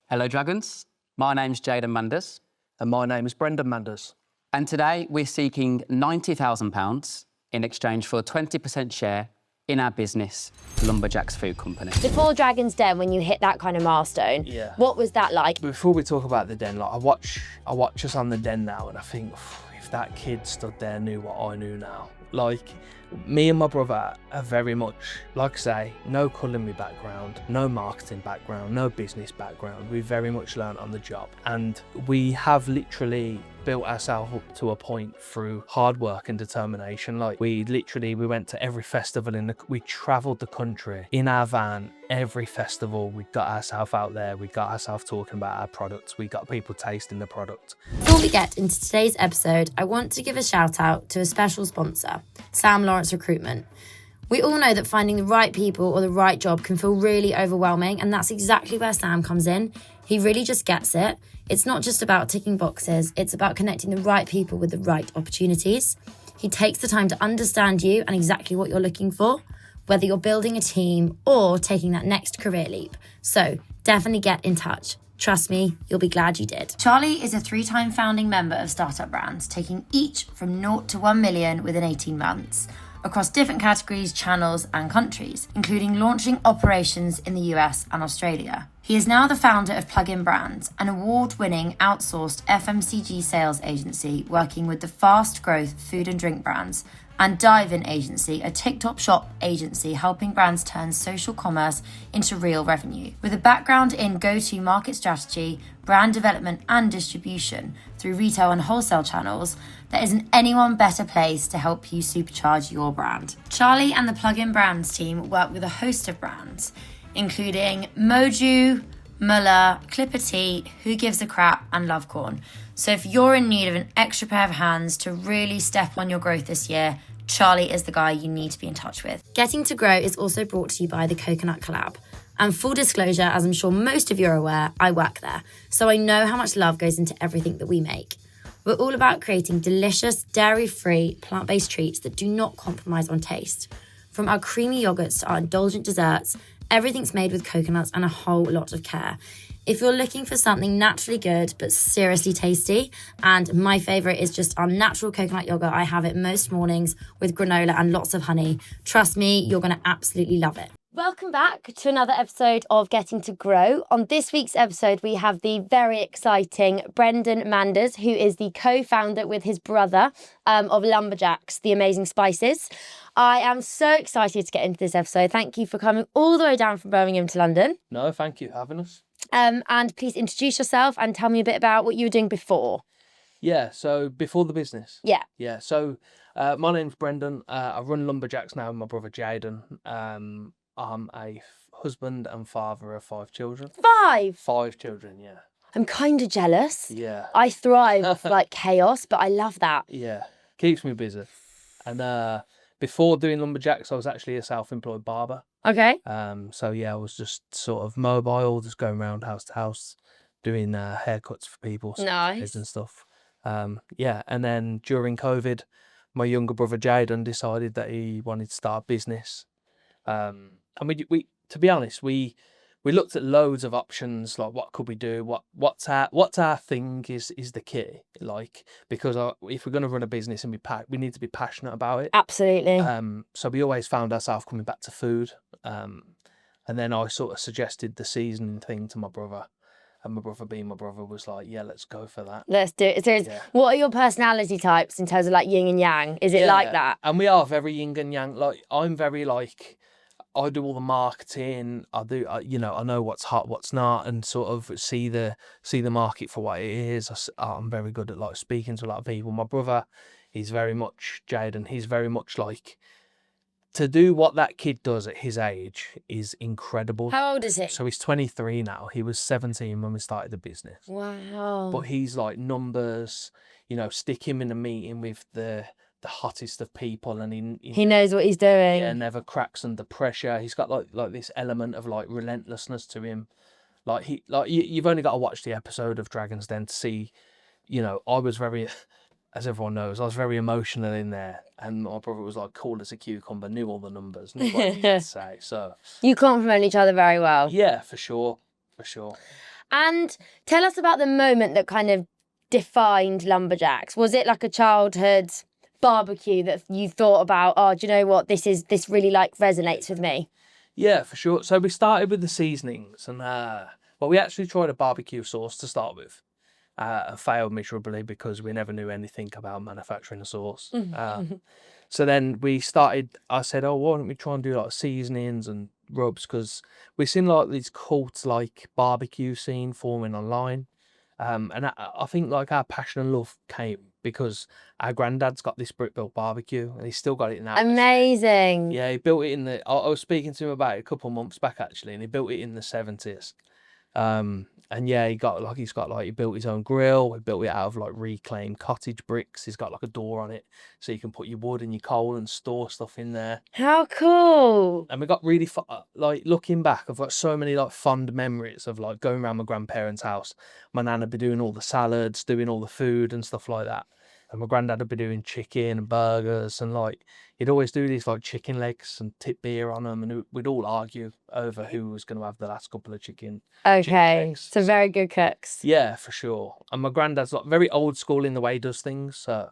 Hello Dragons, my name's Brendon Manders. And my name is Brendon Manders. And today we're seeking £90,000 in exchange for a 20% share in our business, Lumberjaxe Food Company. Before Dragon's Den, when you hit that kind of milestone, what was that like? Before we talk about the den, like I watch us on the den now and I think, if that kid stood there knew what I knew now. Like, me and my brother are very much, like I say, no culinary background, no marketing background, no business background. We very much learned on the job. And we have literally built ourselves up to a point through hard work and determination. Like, we went to every festival we travelled the country in our van. Every festival, we got ourselves out there, we got ourselves talking about our products, we got people tasting the product. Before we get into today's episode, I want to give a shout out to a special sponsor, Sam Lawrence Recruitment. We all know that finding the right people or the right job can feel really overwhelming, and that's exactly where Sam comes in. He really just gets it. It's not just about ticking boxes, it's about connecting the right people with the right opportunities. He takes the time to understand you and exactly what you're looking for, whether you're building a team or taking that next career leap. So definitely get in touch. Trust me, you'll be glad you did. Charlie is a 3-time founding member of Startup Brands, taking each from 0 to 1 million within 18 months, across different categories, channels and countries, including launching operations in the US and Australia. He is now the founder of Plug-in Brands, an award-winning outsourced FMCG sales agency working with the fast-growth food and drink brands, and Dive-In Agency, a TikTok shop agency helping brands turn social commerce into real revenue. With a background in go-to market strategy, brand development and distribution through retail and wholesale channels, there isn't anyone better placed to help you supercharge your brand. Charlie and the Plug-in Brands team work with a host of brands, including Moju, Muller, Clipper Tea, Who Gives a Crap and Lovecorn. So if you're in need of an extra pair of hands to really step on your growth this year, Charlie is the guy you need to be in touch with. Getting to Grow is also brought to you by the Coconut Collab. And full disclosure, as I'm sure most of you are aware, I work there, so I know how much love goes into everything that we make. We're all about creating delicious, dairy-free, plant-based treats that do not compromise on taste. From our creamy yogurts to our indulgent desserts, everything's made with coconuts and a whole lot of care. If you're looking for something naturally good but seriously tasty, and my favourite is just our natural coconut yogurt, I have it most mornings with granola and lots of honey. Trust me, you're going to absolutely love it. Welcome back to another episode of Getting to Grow. On this week's episode, we have the very exciting Brendon Manders, who is the co-founder with his brother of Lumberjacks, the amazing spices. I am so excited to get into this episode. Thank you for coming all the way down from Birmingham to London. No, thank you for having us. And please introduce yourself and tell me a bit about what you were doing before. Yeah, so before the business. Yeah. So my name's Brendon. I run Lumberjacks now with my brother Jaden. I'm a husband and father of 5 children. 5? 5 children, yeah. I'm kind of jealous. Yeah. I thrive like chaos, but I love that. Yeah, keeps me busy. And before doing Lumberjacks, I was actually a self-employed barber. Okay. So yeah, I was just sort of mobile, just going around house to house, doing haircuts for people, Nice. and stuff. Yeah, and then during COVID, my younger brother Jaden decided that he wanted to start a business. And we to be honest, we looked at loads of options, like what could we do, what's our thing is the key, like, because if we're going to run a business and we need to be passionate about it. Absolutely. So we always found ourselves coming back to food, and then I sort of suggested the seasoning thing to my brother, and my brother, being my brother, was like, yeah, let's go for that. Let's do it. So What are your personality types in terms of like yin and yang? Is it like that? And we are very yin and yang. Like, I'm very like, I do all the marketing. I know what's hot, what's not, and sort of see the market for what it is. I'm very good at like speaking to a lot of people. My brother, he's very much Jaden. He's very much like, to do what that kid does at his age is incredible. How old is he? So he's 23 now. He was 17 when we started the business. Wow. But he's like numbers. Stick him in a meeting with the hottest of people, and he knows what he's doing. Yeah, never cracks under pressure. He's got like this element of like relentlessness to him. You've only got to watch the episode of Dragon's Den to see. I was very, as everyone knows, I was very emotional in there, and my brother was like cool as a cucumber, knew all the numbers, knew what he could say. So you complement each other very well. Yeah, for sure. And tell us about the moment that kind of defined Lumberjacks. Was it like a childhood barbecue that you thought about, oh, do you know what, this really like resonates with me? Yeah, for sure. So we started with the seasonings, and we actually tried a barbecue sauce to start with, and failed miserably because we never knew anything about manufacturing a sauce. So then I said, oh, why don't we try and do like seasonings and rubs, because we've seen like these cult like barbecue scene forming online. And I think like our passion and love came because our granddad's got this brick built barbecue and he's still got it now. Amazing. Yeah, he built it in I was speaking to him about it a couple of months back actually, and he built it in the 70s. And yeah, he built his own grill. He built it out of like reclaimed cottage bricks. He's got like a door on it so you can put your wood and your coal and store stuff in there. How cool. And we got really like looking back, I've got so many like fond memories of like going around my grandparents' house. My nan would be doing all the salads, doing all the food and stuff like that. And my granddad would be doing chicken and burgers, and like he'd always do these like chicken legs and tip beer on them, and we'd all argue over who was going to have the last couple of chicken legs. So very good cooks. Yeah, for sure. And my granddad's like very old school in the way he does things. So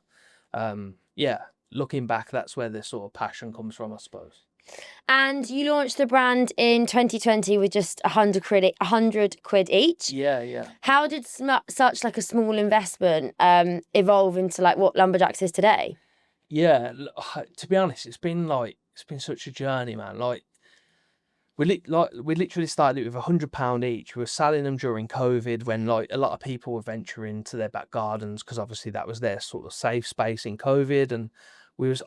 yeah, looking back, that's where this sort of passion comes from, I suppose. And you launched the brand in 2020 with just 100 quid each. Yeah. How did such like a small investment evolve into like what Lumberjacks is today? Yeah, to be honest, it's been such a journey, man. Like we literally started it with £100 each. We were selling them during COVID when like a lot of people were venturing to their back gardens because obviously that was their sort of safe space in COVID. And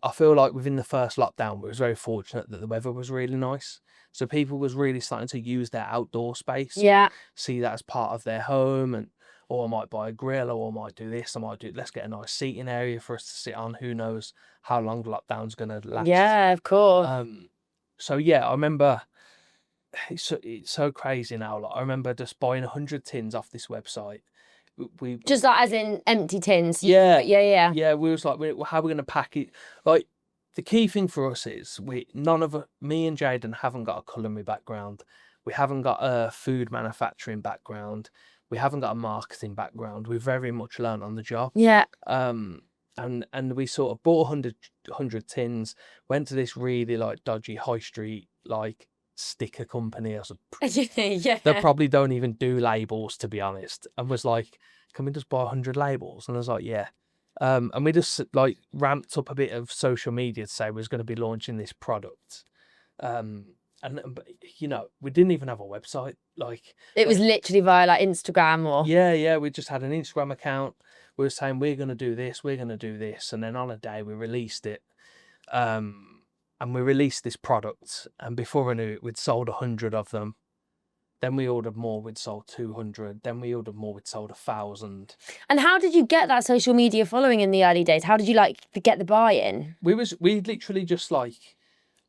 I feel like within the first lockdown, we was very fortunate that the weather was really nice. So people was really starting to use their outdoor space. Yeah. See that as part of their home, and or I might buy a grill, or I might do this, let's get a nice seating area for us to sit on. Who knows how long lockdown's gonna last. Yeah, of course. So yeah, I remember it's so crazy now. Like I remember just buying 100 tins off this website. We just like as in empty tins. Yeah. Yeah. We was like, how are we going to pack it? Like the key thing for us is me and Jaden haven't got a culinary background. We haven't got a food manufacturing background. We haven't got a marketing background. We very much learned on the job. Yeah. And we sort of bought 100 tins, went to this really like dodgy high street like sticker company or something. Yeah. They probably don't even do labels, to be honest, and was like, can we just buy 100 labels? And I was like, yeah. And we just like ramped up a bit of social media to say we was going to be launching this product. And you know, we didn't even have a website. Like it was literally via like Instagram or yeah, we just had an Instagram account. We were saying we're going to do this, and then on a day we released it. And we released this product, and before I knew it, we'd sold 100 of them. Then we ordered more, we'd sold 200. Then we ordered more, we'd sold 1,000. And how did you get that social media following in the early days? How did you like get the buy-in? We literally just like,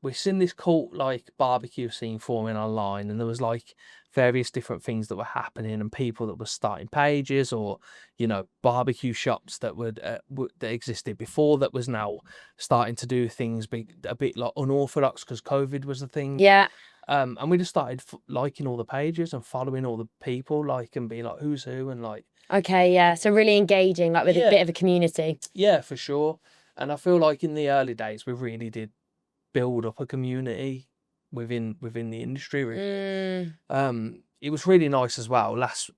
we've seen this cult like barbecue scene forming online, and there was like various different things that were happening, and people that were starting pages, or you know, barbecue shops that that existed before that was now starting to do things a bit like unorthodox because COVID was the thing. Yeah. And we just started liking all the pages and following all the people, like, and being like, who's who, and like. Okay, yeah. So really engaging, like with a bit of a community. Yeah, for sure. And I feel like in the early days we really did build up a community within the industry. Really. It was really nice as well. Last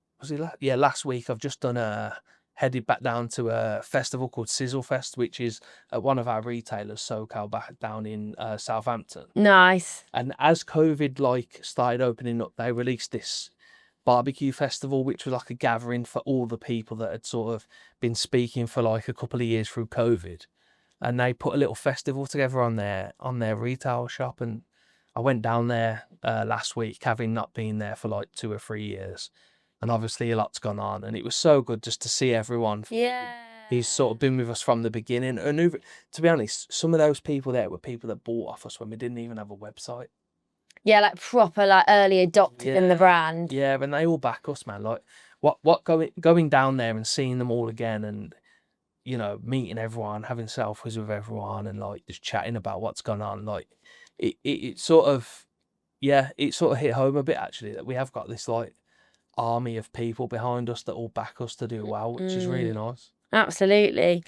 week I've just headed back down to a festival called Sizzle Fest, which is at one of our retailers, SoCal, back down in Southampton. Nice. And as COVID like started opening up, they released this barbecue festival, which was like a gathering for all the people that had sort of been speaking for like a couple of years through COVID. And they put a little festival together on their retail shop, and I went down there last week, having not been there for like 2 or 3 years. And obviously a lot's gone on, and it was so good just to see everyone. Yeah. He's sort of been with us from the beginning. And to be honest, some of those people there were people that bought off us when we didn't even have a website. Yeah, like proper, like early adopted in the brand. Yeah, and they all back us, man. Like what going down there and seeing them all again, and you know, meeting everyone, having selfies with everyone, and like just chatting about what's gone on. Like it sort of hit home a bit actually, that we have got this like army of people behind us that all back us to do well, which is really nice. Absolutely.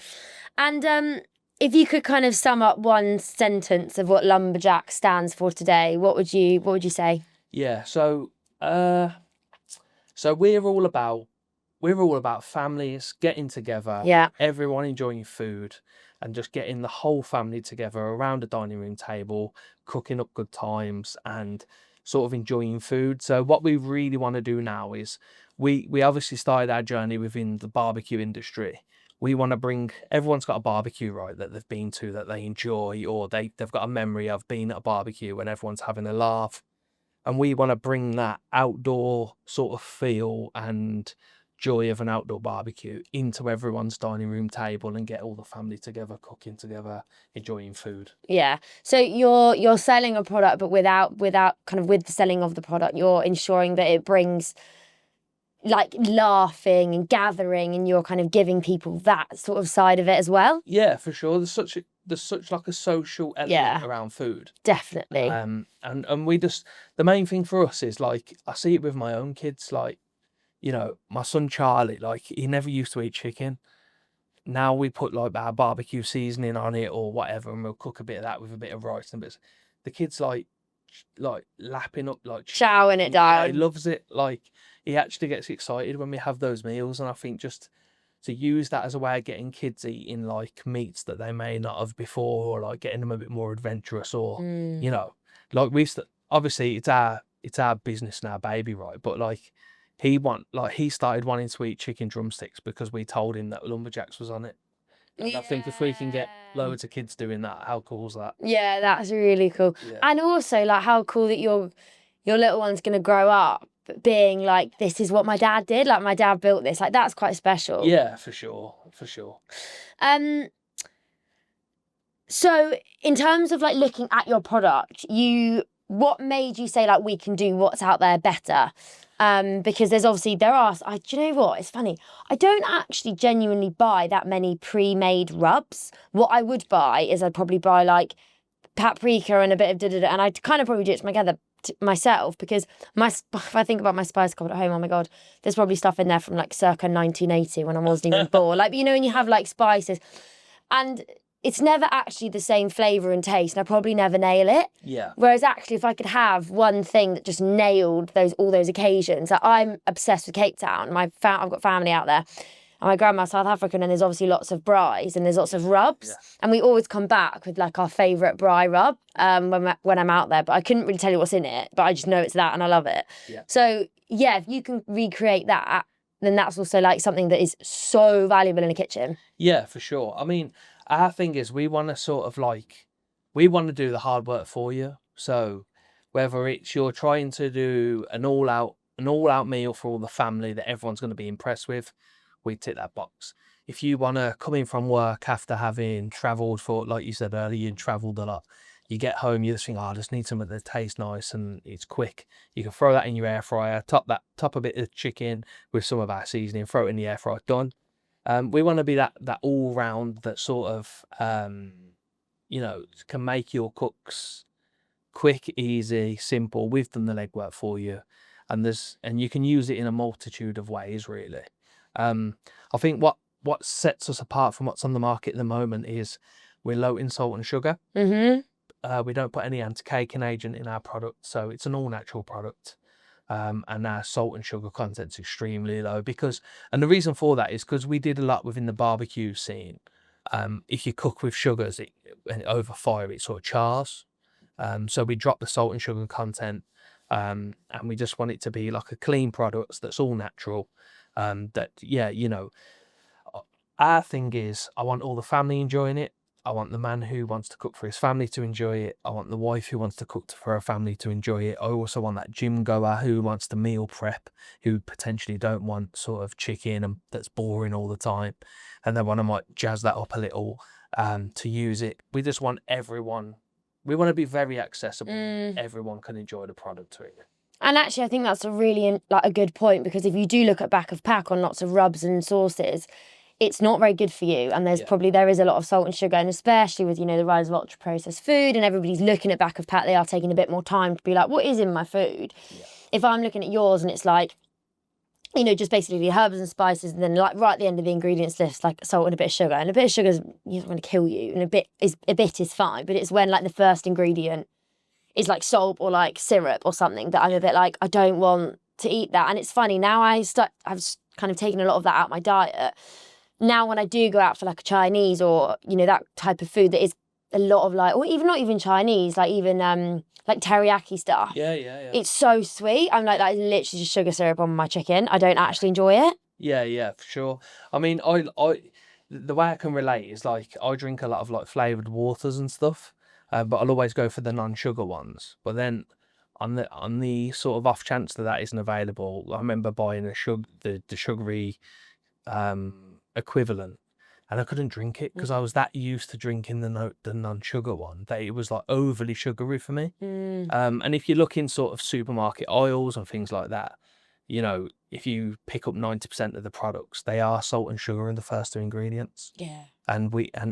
And if you could kind of sum up one sentence of what Lumberjack stands for today, what would you say? Yeah, so we're all about families getting together, Yeah. everyone enjoying food, and just getting the whole family together around a dining room table, cooking up good times and sort of enjoying food. So what we really want to do now is we obviously started our journey within the barbecue industry. We want to bring, everyone's got a barbecue, right, that they've been to that they enjoy, or they've got a memory of being at a barbecue when everyone's having a laugh. And we want to bring that outdoor sort of feel and joy of an outdoor barbecue into everyone's dining room table and get all the family together, cooking together, enjoying food. Yeah. So you're selling a product, but without kind of with the selling of the product, you're ensuring that it brings like laughing and gathering, and you're kind of giving people that sort of side of it as well. Yeah, for sure. There's such like a social element around food. Definitely. And we just, the main thing for us is like, I see it with my own kids, like, you know, my son Charlie, like he never used to eat chicken. Now we put like our barbecue seasoning on it or whatever, and we'll cook a bit of that with a bit of rice and bits. The kid's like lapping up, like chowing it down. Yeah, he loves it. Like he actually gets excited when we have those meals, and I think just to use that as a way of getting kids eating like meats that they may not have before, or like getting them a bit more adventurous, or you know, like obviously it's our business and our baby, right? But like he started wanting to eat chicken drumsticks because we told him that Lumberjacks was on it. And I think if we can get loads of kids doing that, how cool is that? Yeah, that's really cool. Yeah. And also like how cool that your little one's gonna grow up being like, this is what my dad did, like my dad built this, like that's quite special. Yeah, for sure. So in terms of like looking at your product, what made you say like we can do what's out there better? Because do you know what, it's funny, I don't actually genuinely buy that many pre-made rubs. What I would buy is I'd probably buy like paprika and a bit of da-da-da, and I'd kind of probably do it together myself, because if I think about my spice cupboard at home, oh my god, there's probably stuff in there from like circa 1980 when I wasn't even born. Like, you know, when you have like spices, and it's never actually the same flavour and taste, and I probably never nail it. Yeah. Whereas actually, if I could have one thing that just nailed all those occasions, like I'm obsessed with Cape Town. I've got family out there. And my grandma's South African, and there's obviously lots of braais and there's lots of rubs. Yeah. And we always come back with like our favourite braai rub when I'm out there. But I couldn't really tell you what's in it, but I just know it's that and I love it. Yeah. So yeah, if you can recreate that, then that's also like something that is so valuable in a kitchen. Yeah, for sure. I mean, our thing is we want to do the hard work for you. So whether it's you're trying to do an all-out meal for all the family that everyone's going to be impressed with, we tick that box. If you want to come in from work after having travelled for, like you said earlier, you travelled a lot, you get home, you just think, I just need something that tastes nice and it's quick. You can throw that in your air fryer, top a bit of chicken with some of our seasoning, throw it in the air fryer, done. We want to be that all round that sort of, you know, can make your cooks quick, easy, simple. We've done the legwork for you, and you can use it in a multitude of ways, really. I think what sets us apart from what's on the market at the moment is we're low in salt and sugar. We don't put any anti-caking agent in our product, so it's an all-natural product. And our salt and sugar content's extremely low, and the reason for that is because we did a lot within the barbecue scene. If you cook with sugars, over fire, it sort of chars. So we drop the salt and sugar content, and we just want it to be like a clean product that's all natural. You know, our thing is I want all the family enjoying it. I want the man who wants to cook for his family to enjoy it. I want the wife who wants to cook for her family to enjoy it. I also want that gym goer who wants to meal prep, who potentially don't want sort of chicken and that's boring all the time, and they want to might jazz that up a little to use it. We just want everyone. We want to be very accessible. Everyone can enjoy the product really. And actually, I think that's a really a good point, because if you do look at back of pack on lots of rubs and sauces, it's not very good for you, and there is a lot of salt and sugar, and especially with, you know, the rise of ultra processed food and everybody's looking at back of pack, they are taking a bit more time to be like, what is in my food? If I'm looking at yours and it's like you know, just basically the herbs and spices, and then like right at the end of the ingredients list, like salt and a bit of sugar. And a bit of sugar is not going to kill you, and a bit is fine. But it's when like the first ingredient is like salt or like syrup or something that I'm a bit like, I don't want to eat that. And it's funny now, I've kind of taken a lot of that out of my diet. Now when I do go out for like a Chinese or, you know, that type of food that is a lot of like, or even not even Chinese, like even like teriyaki stuff. Yeah. It's so sweet. I'm like, that is literally just sugar syrup on my chicken. I don't actually enjoy it. Yeah, for sure. I mean, the way I can relate is like I drink a lot of like flavoured waters and stuff, but I'll always go for the non-sugar ones. But then on the sort of off chance that isn't available, I remember buying the sugary equivalent, and I couldn't drink it because I was that used to drinking the non-sugar one that it was like overly sugary for me. And if you look in sort of supermarket aisles and things like that, you know, if you pick up 90% of the products, they are salt and sugar in the first two ingredients. Yeah.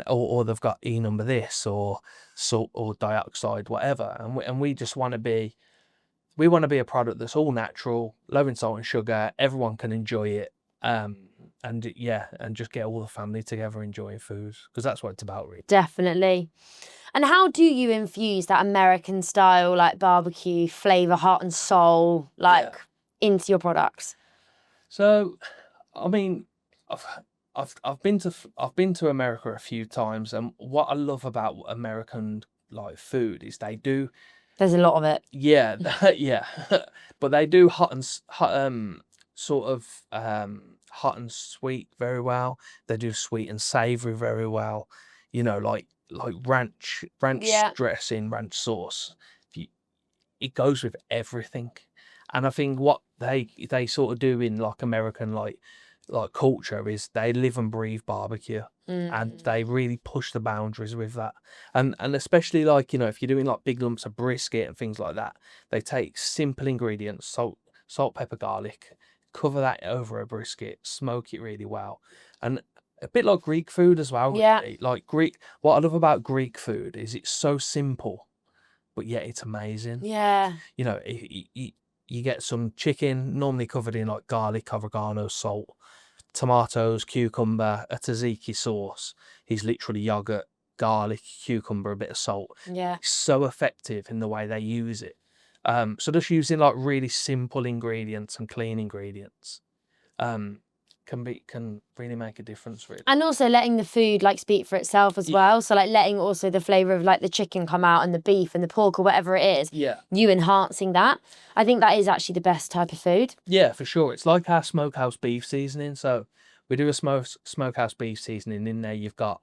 Or they've got E number this or salt or dioxide, whatever. And we just want to be, a product that's all natural, low in salt and sugar. Everyone can enjoy it. And just get all the family together enjoying foods, because that's what it's about, really. Definitely. And how do you infuse that American style, like barbecue flavor, heart and soul, like into your products? So, I mean, I've been to America a few times, and what I love about American like food is they do. There's a lot of it. Yeah, yeah, but they do hot and sweet very well. They do sweet and savoury very well. You know, like ranch dressing, ranch sauce. It goes with everything. And I think what they sort of do in like American like culture is they live and breathe barbecue, and they really push the boundaries with that. And especially like, you know, if you're doing like big lumps of brisket and things like that, they take simple ingredients, salt, pepper, garlic, cover that over a brisket, smoke it really well. And a bit like Greek food as well. Yeah. Like what I love about Greek food is it's so simple, but yet it's amazing. Yeah. You know, you get some chicken, normally covered in like garlic, oregano, salt, tomatoes, cucumber, a tzatziki sauce. He's literally yogurt, garlic, cucumber, a bit of salt. Yeah. It's so effective in the way they use it. So just using like really simple ingredients and clean ingredients can really make a difference, really. And also letting the food like speak for itself as well. So like letting also the flavour of like the chicken come out and the beef and the pork or whatever it is. Yeah. You enhancing that. I think that is actually the best type of food. Yeah, for sure. It's like our smokehouse beef seasoning. So we do a smokehouse beef seasoning. In there you've got,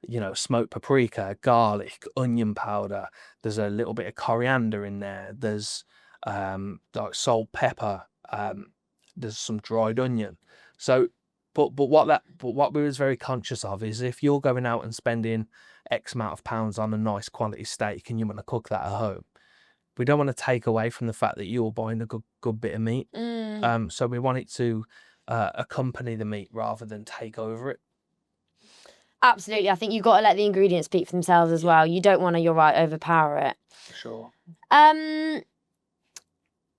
you know, smoked paprika, garlic, onion powder. There's a little bit of coriander in there. There's like salt, pepper. There's some dried onion. So, but what we was very conscious of is if you're going out and spending X amount of pounds on a nice quality steak and you want to cook that at home, we don't want to take away from the fact that you're buying a good bit of meat. So we want it to accompany the meat rather than take over it. Absolutely. I think you've got to let the ingredients speak for themselves as well. You don't want to, you're right, overpower it. For sure.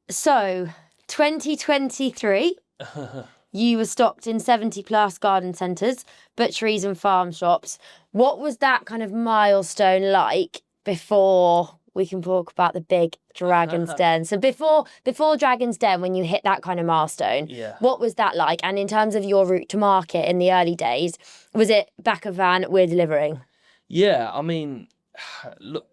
So 2023. You were stocked in 70 plus garden centres, butcheries and farm shops. What was that kind of milestone like before we can talk about the big Dragon's Den? So before Dragon's Den, when you hit that kind of milestone, what was that like? And in terms of your route to market in the early days, was it back of van, we're delivering? Yeah, I mean, look,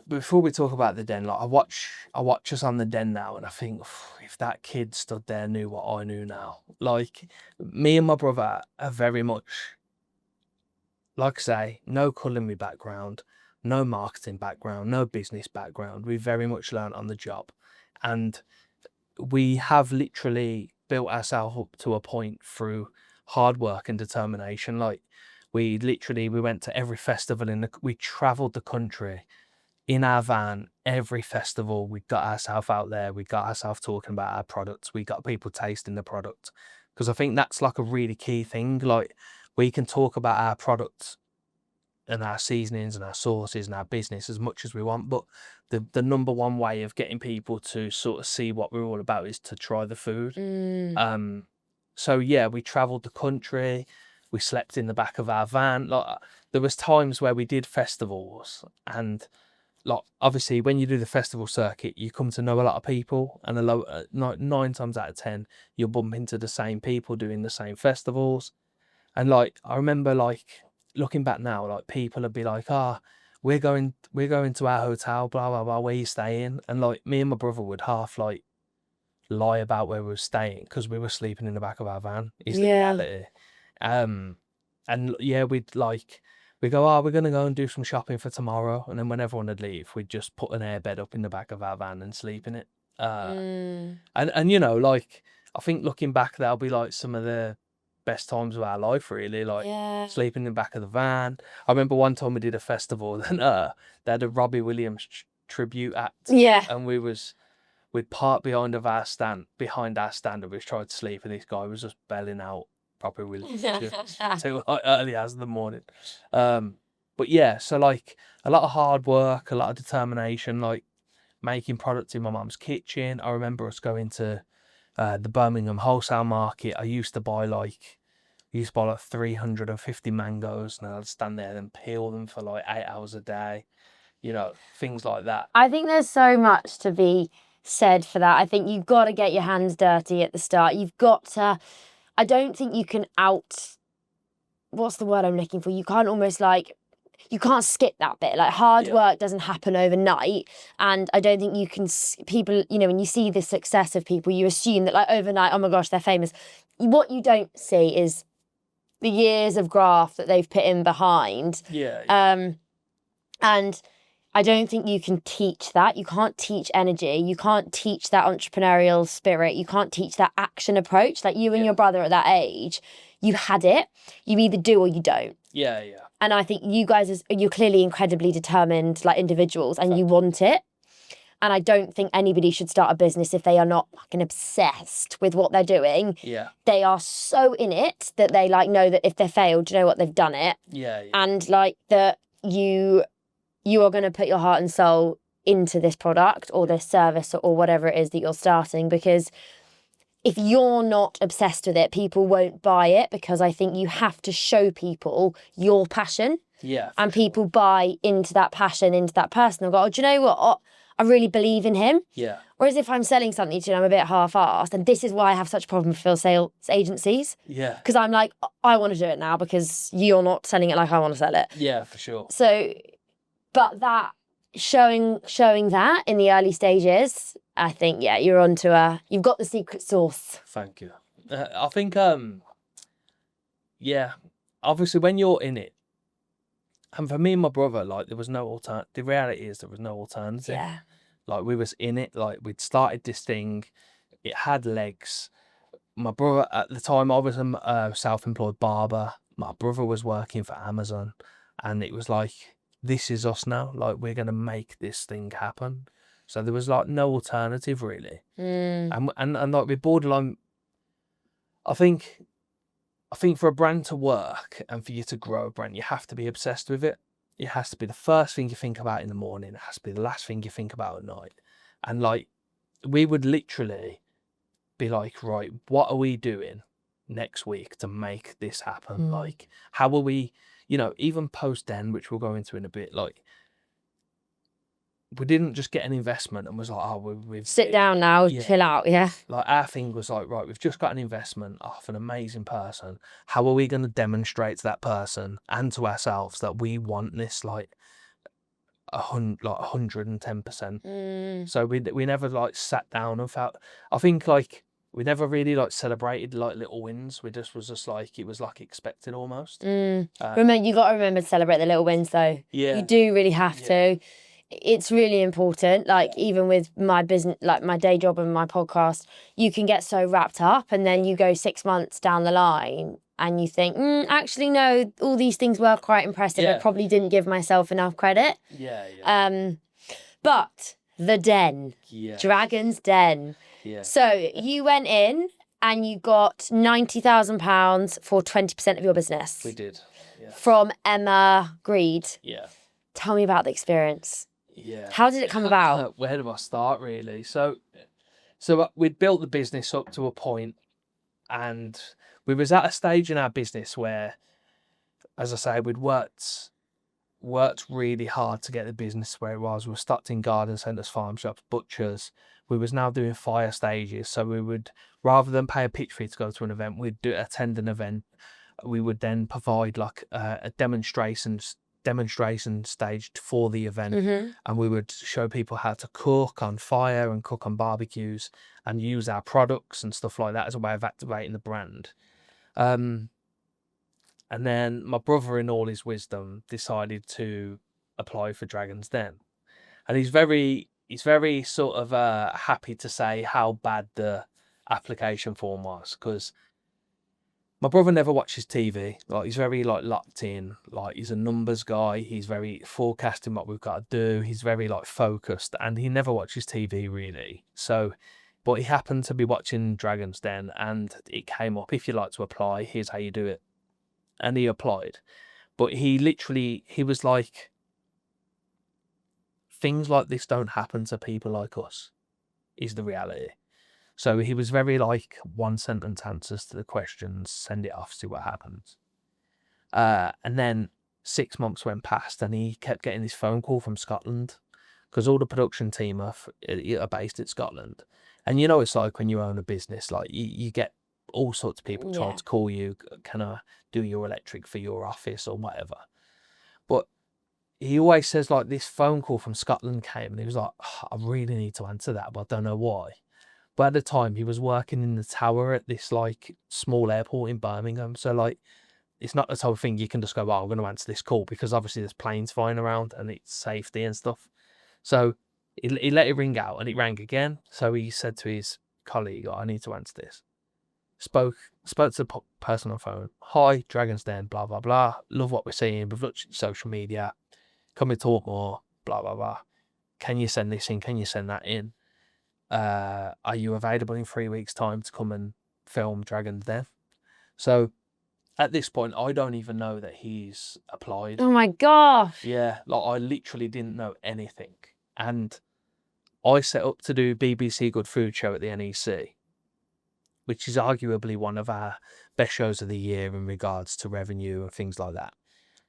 before we talk about the den, like I watch us on the den now, and I think if that kid stood there knew what I knew now. Like me and my brother are very much, like I say, no culinary background, no marketing background, no business background. We very much learned on the job, and we have literally built ourselves up to a point through hard work and determination. Like we went to every festival we travelled the country in our van, every festival. We got ourselves out there, we got ourselves talking about our products, we got people tasting the product, because I think that's like a really key thing. Like we can talk about our products our seasonings and our sauces and our business as much as we want, but the number one way of getting people to sort of see what we're all about is to try the food. So yeah, we travelled the country, we slept in the back of our van. Like, there was times where we did festivals, and like obviously when you do the festival circuit, you come to know a lot of people, and 9 times out of 10 you'll bump into the same people doing the same festivals. And like I remember, like looking back now, like people would be like, we're going to our hotel, blah blah blah, where you staying? And like me and my brother would half like lie about where we were staying because we were sleeping in the back of our van. Is the reality. And yeah, we go, we're gonna go and do some shopping for tomorrow, and then when everyone would leave, we'd just put an airbed up in the back of our van and sleep in it. And you know, like I think looking back, that'll be like some of the best times of our life, really. Like sleeping in the back of the van. I remember one time we did a festival, and they had a Robbie Williams tribute act. And we'd park behind our stand, and we tried to sleep, and this guy was just belling out Robbie Williams till like early hours of the morning. But yeah, so like a lot of hard work, a lot of determination, like making products in my mum's kitchen. I remember us going to the Birmingham wholesale market. I used to buy like 350 mangoes, and I'd stand there and peel them for like 8 hours a day, you know, things like that. I think there's so much to be said for that. I think you've got to get your hands dirty at the start. You've got to, I don't think you can what's the word I'm looking for? You can't almost like, you can't skip that bit. Like hard work doesn't happen overnight. And I don't think you can, people, you know, when you see the success of people, you assume that like overnight, oh my gosh, they're famous. What you don't see is the years of graft that they've put in behind. And I don't think you can teach that. You can't teach energy. You can't teach that entrepreneurial spirit. You can't teach that action approach. Like you and your brother at that age, you had it. You either do or you don't. And I think you guys, you're clearly incredibly determined like individuals, and you want it. And I don't think anybody should start a business if they are not fucking obsessed with what they're doing. They are so in it that they like know that if they failed, you know what, they've done it. And like that you are going to put your heart and soul into this product or this service or whatever it is that you're starting, because if you're not obsessed with it, people won't buy it, because I think you have to show people your passion. And people buy into that passion, into that person, and go, oh, do you know what? I really believe in him. Whereas if I'm selling something to you and I'm a bit half-assed, and this is why I have such a problem with sales agencies. Because I'm like, I want to do it now because you're not selling it like I want to sell it. For sure. So, but that showing that in the early stages, I think, you're onto you've got the secret sauce. Thank you. I think, obviously when you're in it, and for me and my brother, like there was no alternative. The reality is there was no alternative. Like we was in it, like we'd started this thing, it had legs. My brother, at the time I was a self-employed barber. My brother was working for Amazon, and it was like, this is us now. Like we're gonna make this thing happen. So there was like no alternative really. And like with borderline, I think for a brand to work and for you to grow a brand, you have to be obsessed with it. It has to be the first thing you think about in the morning. It has to be the last thing you think about at night. And like, we would literally be like, right, what are we doing next week to make this happen? Like, how will we, you know, even post Den, which we'll go into in a bit, like, we didn't just get an investment and was like, oh, we've sit down now, chill out, Like our thing was like, right, we've just got an investment off an amazing person. How are we going to demonstrate to that person and to ourselves that we want this like 110%? So we never like sat down and felt. I think like we never really like celebrated like little wins. We just was just like, it was like expected almost. Remember, you got to remember to celebrate the little wins though. You do really have to. It's really important. Like even with my business, like my day job and my podcast, you can get so wrapped up, and then you go 6 months down the line and you think, actually no, all these things were quite impressive. I probably didn't give myself enough credit. But the Den, Dragon's Den. So you went in and you got £90,000 for 20% of your business. We did. from Emma Greed. Yeah. Tell me about the experience. Yeah. How did it come about? Where do I start, really? So we'd built the business up to a point, and we was at a stage in our business where, as I say, we'd worked really hard to get the business where it was. We were stocked in garden centres, farm shops, butchers. We was now doing fire stages. So we would, rather than pay a pitch fee to go to an event, we'd attend an event. We would then provide like a demonstration stage for the event, and we would show people how to cook on fire and cook on barbecues and use our products and stuff like that as a way of activating the brand. And then my brother, in all his wisdom, decided to apply for Dragon's Den, and he's very sort of happy to say how bad the application form was, because my brother never watches TV. Like, he's very like locked in. Like, he's a numbers guy. He's very forecasting what we've got to do. He's very like focused, and he never watches TV really. So, but he happened to be watching Dragon's Den, and it came up, if you like to apply, here's how you do it. And he applied. But he was like, things like this don't happen to people like us, is the reality. So he was very like, one sentence answers to the questions, send it off, see what happens. And then 6 months went past, and he kept getting this phone call from Scotland, because all the production team are based in Scotland. And you know, it's like when you own a business, like you get all sorts of people trying to call you, can I do your electric for your office or whatever. But he always says, like, this phone call from Scotland came, and he was like, oh, I really need to answer that, but I don't know why. But at the time, he was working in the tower at this like small airport in Birmingham. So like, it's not the type of thing you can just go, oh, I'm going to answer this call, because obviously there's planes flying around and it's safety and stuff. So he let it ring out, and it rang again. So he said to his colleague, oh, I need to answer this. Spoke to the person on the phone. Hi, Dragon's Den, blah, blah, blah. Love what we're seeing. We've looked at social media. Can we talk more? Blah, blah, blah. Can you send this in? Can you send that in? Are you available in 3 weeks' time to come and film Dragon's Den? So at this point, I don't even know that he's applied. Oh my gosh. Yeah, like, I literally didn't know anything. And I set up to do BBC Good Food Show at the NEC, which is arguably one of our best shows of the year in regards to revenue and things like that.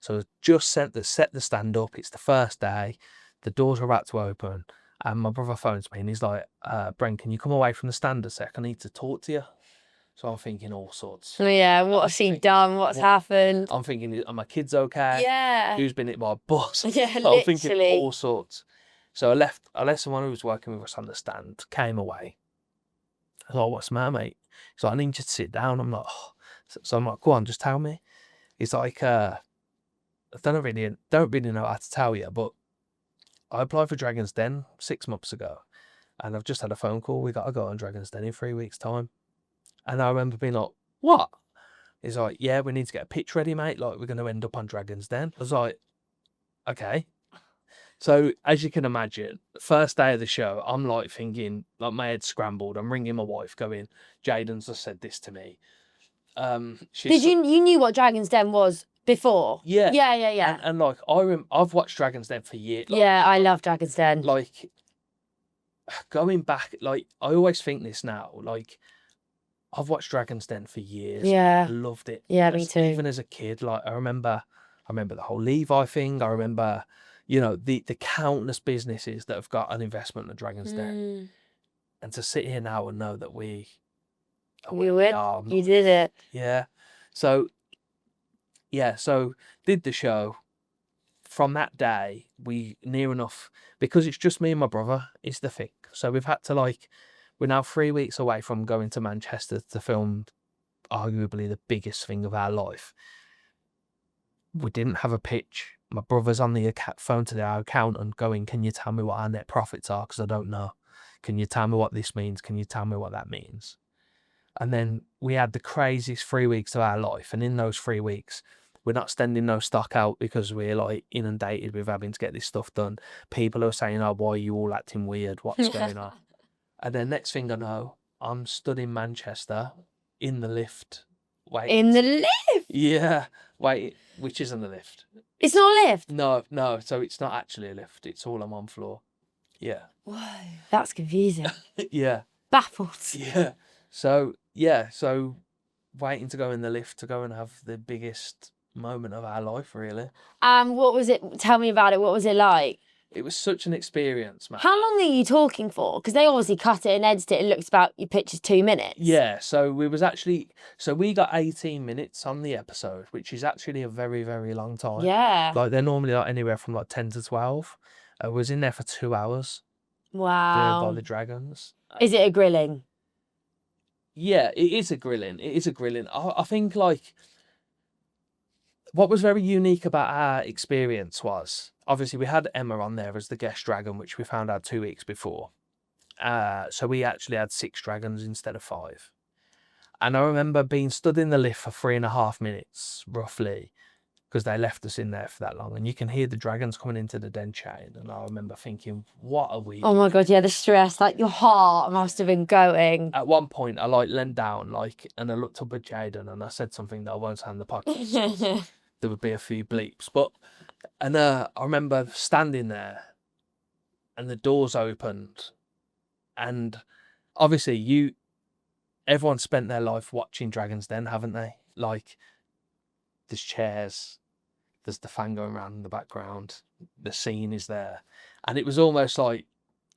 So just set the stand up. It's the first day. The doors are about to open. And my brother phones me, and he's like, Brent, can you come away from the stand a sec? I need to talk to you. So I'm thinking all sorts. Oh yeah, what's he done? What's happened? I'm thinking, are my kids okay? Yeah. Who's been hit by a bus? Yeah, I'm thinking literally. all sorts. So I left someone who was working with us on the stand, came away. I was like, what's the matter, mate? He's like, I need you to sit down. I'm like, oh. So I'm like, go on, just tell me. He's like, I don't really know how to tell you, but I applied for Dragon's Den 6 months ago, and I've just had a phone call. We got to go on Dragon's Den in 3 weeks' time. And I remember being like, what? He's like, yeah, we need to get a pitch ready, mate. Like, we're going to end up on Dragon's Den. I was like, okay. So as you can imagine, first day of the show, I'm like thinking, like, my head scrambled. I'm ringing my wife going, Jaden's just said this to me. You knew what Dragon's Den was before? Yeah. Yeah. And like, I've watched Dragon's Den for years. Like, yeah, I love Dragon's Den. Like, going back, like, I always think this now, like, I've watched Dragon's Den for years. Yeah. I loved it. Yeah, me too. Even as a kid, like, I remember the whole Levi thing. I remember, you know, the countless businesses that have got an investment in Dragon's Den. And to sit here now and know that we You did it. Yeah. So did the show. From that day, we near enough, because it's just me and my brother, is the thing. So we've had to, like, we're now 3 weeks away from going to Manchester to film arguably the biggest thing of our life. We didn't have a pitch. My brother's on the phone to our accountant going, can you tell me what our net profits are? Because I don't know. Can you tell me what this means? Can you tell me what that means? And then we had the craziest 3 weeks of our life. And in those 3 weeks, we're not sending no stock out because we're like inundated with having to get this stuff done. People are saying, oh, why are you all acting weird? What's going on? And then next thing I know, I'm stood in Manchester in the lift Wait. In the lift? Yeah. Wait, which isn't a lift. It's not a lift? No. So it's not actually a lift. It's all on one floor. Yeah. Whoa, that's confusing. Yeah. Baffled. Yeah. So waiting to go in the lift to go and have the biggest moment of our life, really. What was it? Tell me about it. What was it like? It was such an experience, man. How long are you talking for? Because they obviously cut it and edited it. It looks about your picture's 2 minutes. Yeah, so we got 18 minutes on the episode, which is actually a very, very long time. Yeah. Like they're normally like anywhere from like 10 to 12. I was in there for 2 hours. Wow. By the dragons. Is it a grilling? Yeah, it is a grilling. I think like what was very unique about our experience was obviously we had Emma on there as the guest dragon, which we found out 2 weeks before. So we actually had 6 dragons instead of 5. And I remember being stood in the lift for 3.5 minutes, roughly, because they left us in there for that long. And you can hear the dragons coming into the den chain. And I remember thinking, what are we? Oh my God, yeah, the stress. Like your heart must have been going. At one point, I like leant down, and I looked up at Jaden and I said something that I won't say in the podcast. There would be a few bleeps. And I remember standing there and the doors opened. And obviously everyone spent their life watching Dragon's Den, haven't they? Like there's chairs, there's the fan going around in the background, the scene is there. And it was almost like,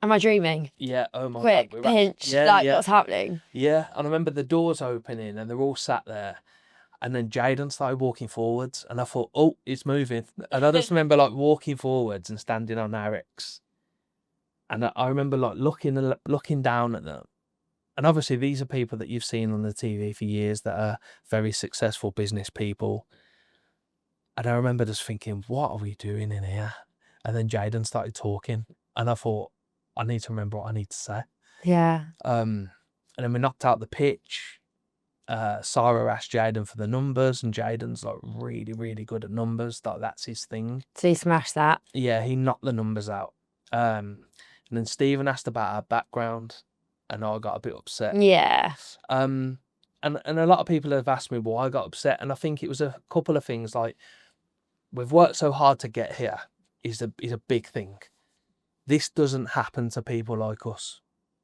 am I dreaming? Yeah, oh my Quick, God. pinch, what's happening? Yeah, and I remember the doors opening and they're all sat there. And then Jaden started walking forwards and I thought, oh, it's moving. And I just remember like walking forwards and standing on Eric's. And I remember like looking down at them. And obviously these are people that you've seen on the TV for years that are very successful business people. And I remember just thinking, what are we doing in here? And then Jaden started talking and I thought, I need to remember what I need to say. Yeah. And then we knocked out the pitch. Sarah asked Jaden for the numbers and Jaden's like really, really good at numbers. That's his thing. So he smashed that. Yeah, he knocked the numbers out. And then Stephen asked about our background and I got a bit upset. Yeah. And a lot of people have asked me why I got upset. And I think it was a couple of things like we've worked so hard to get here is a big thing. This doesn't happen to people like us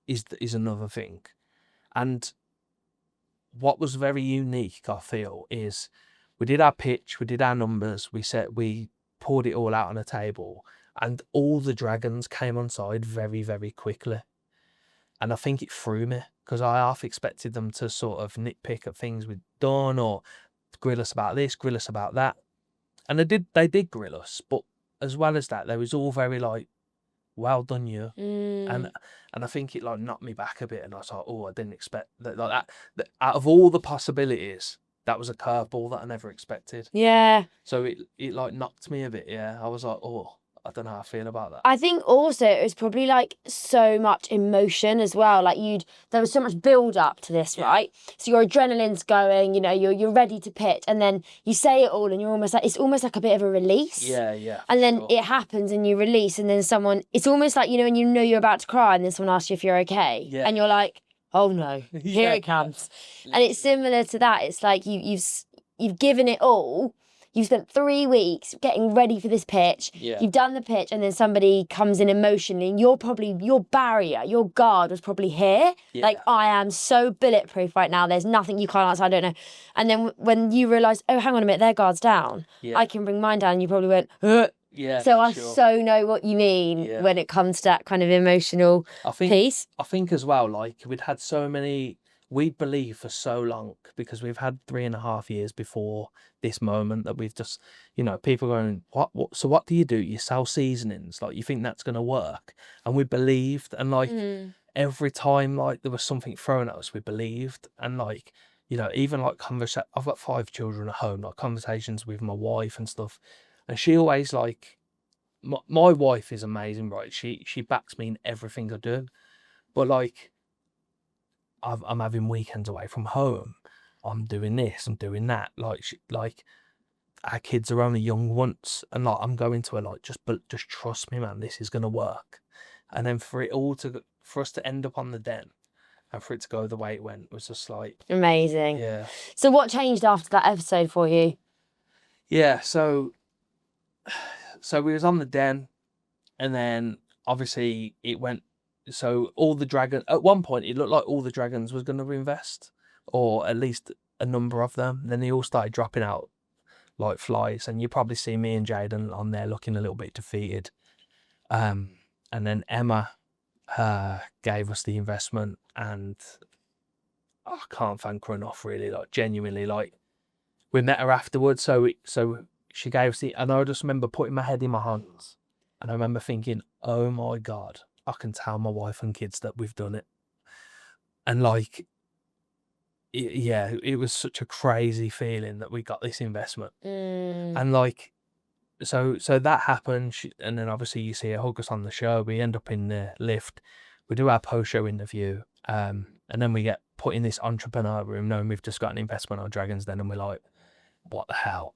is another thing. And what was very unique, I feel, is we did our pitch, we did our numbers, we poured it all out on a table, and all the dragons came on side very, very quickly. And I think it threw me because I half expected them to sort of nitpick at things we'd done or grill us about this, grill us about that. And they did grill us, but as well as that, they was all very like, well done, you. And I think it like knocked me back a bit, and I was like, oh, I didn't expect that. Like that out of all the possibilities, that was a curveball that I never expected. Yeah. So it like knocked me a bit. Yeah, I was like, oh, I don't know how I feel about that. I think also it was probably like so much emotion as well. Like there was so much build up to this, right? So your adrenaline's going, you're ready to pitch, and then you say it all, and you're almost like, it's almost like a bit of a release. Yeah. And then it happens, and you release, and then it's almost like, and you're about to cry, and then someone asks you if you're okay, and you're like, oh no, here it comes. And it's similar to that. It's like you've given it all. You've spent 3 weeks getting ready for this pitch. Yeah. You've done the pitch, and then somebody comes in emotionally, and your barrier, your guard was probably here. Yeah. Like, I am so bulletproof right now. There's nothing you can't answer. I don't know. And then when you realise, oh, hang on a minute, their guard's down. Yeah. I can bring mine down. And you probably went, Ugh. Yeah. So I so know what you mean when it comes to that kind of emotional piece. I think as well, like we'd had so many. We'd believed for so long because we've had 3.5 years before this moment that we've just, people going, what? So what do? You sell seasonings? Like, you think that's going to work? And we believed. And like every time like there was something thrown at us, we believed. And like, even like I've got 5 children at home, like conversations with my wife and stuff. And she always like, my wife is amazing, right? She backs me in everything I do. But like, I'm having weekends away from home. I'm doing this, I'm doing that. Like our kids are only young once, and like I'm going to her like, just trust me, man, this is gonna work. And then for us to end up on the den, and for it to go the way it went was just like, Amazing. yeah. So what changed after that episode for you? Yeah, so we was on the den, and then obviously it went, so all the dragon, at one point it looked like all the dragons was going to invest, or at least a number of them. Then they all started dropping out like flies, and you probably see me and Jaden on there looking a little bit defeated. And then Emma gave us the investment, and I can't thank her enough, really. Like, genuinely, like, we met her afterwards, so she gave us the, and I just remember putting my head in my hands, and I remember thinking, oh my God, I can tell my wife and kids that we've done it. And like, it was such a crazy feeling that we got this investment. And like, so that happened, and then obviously you see her hug us on the show. We end up in the lift, we do our post-show interview, and then we get put in this entrepreneur room knowing we've just got an investment on Dragons Den, and we're like, what the hell?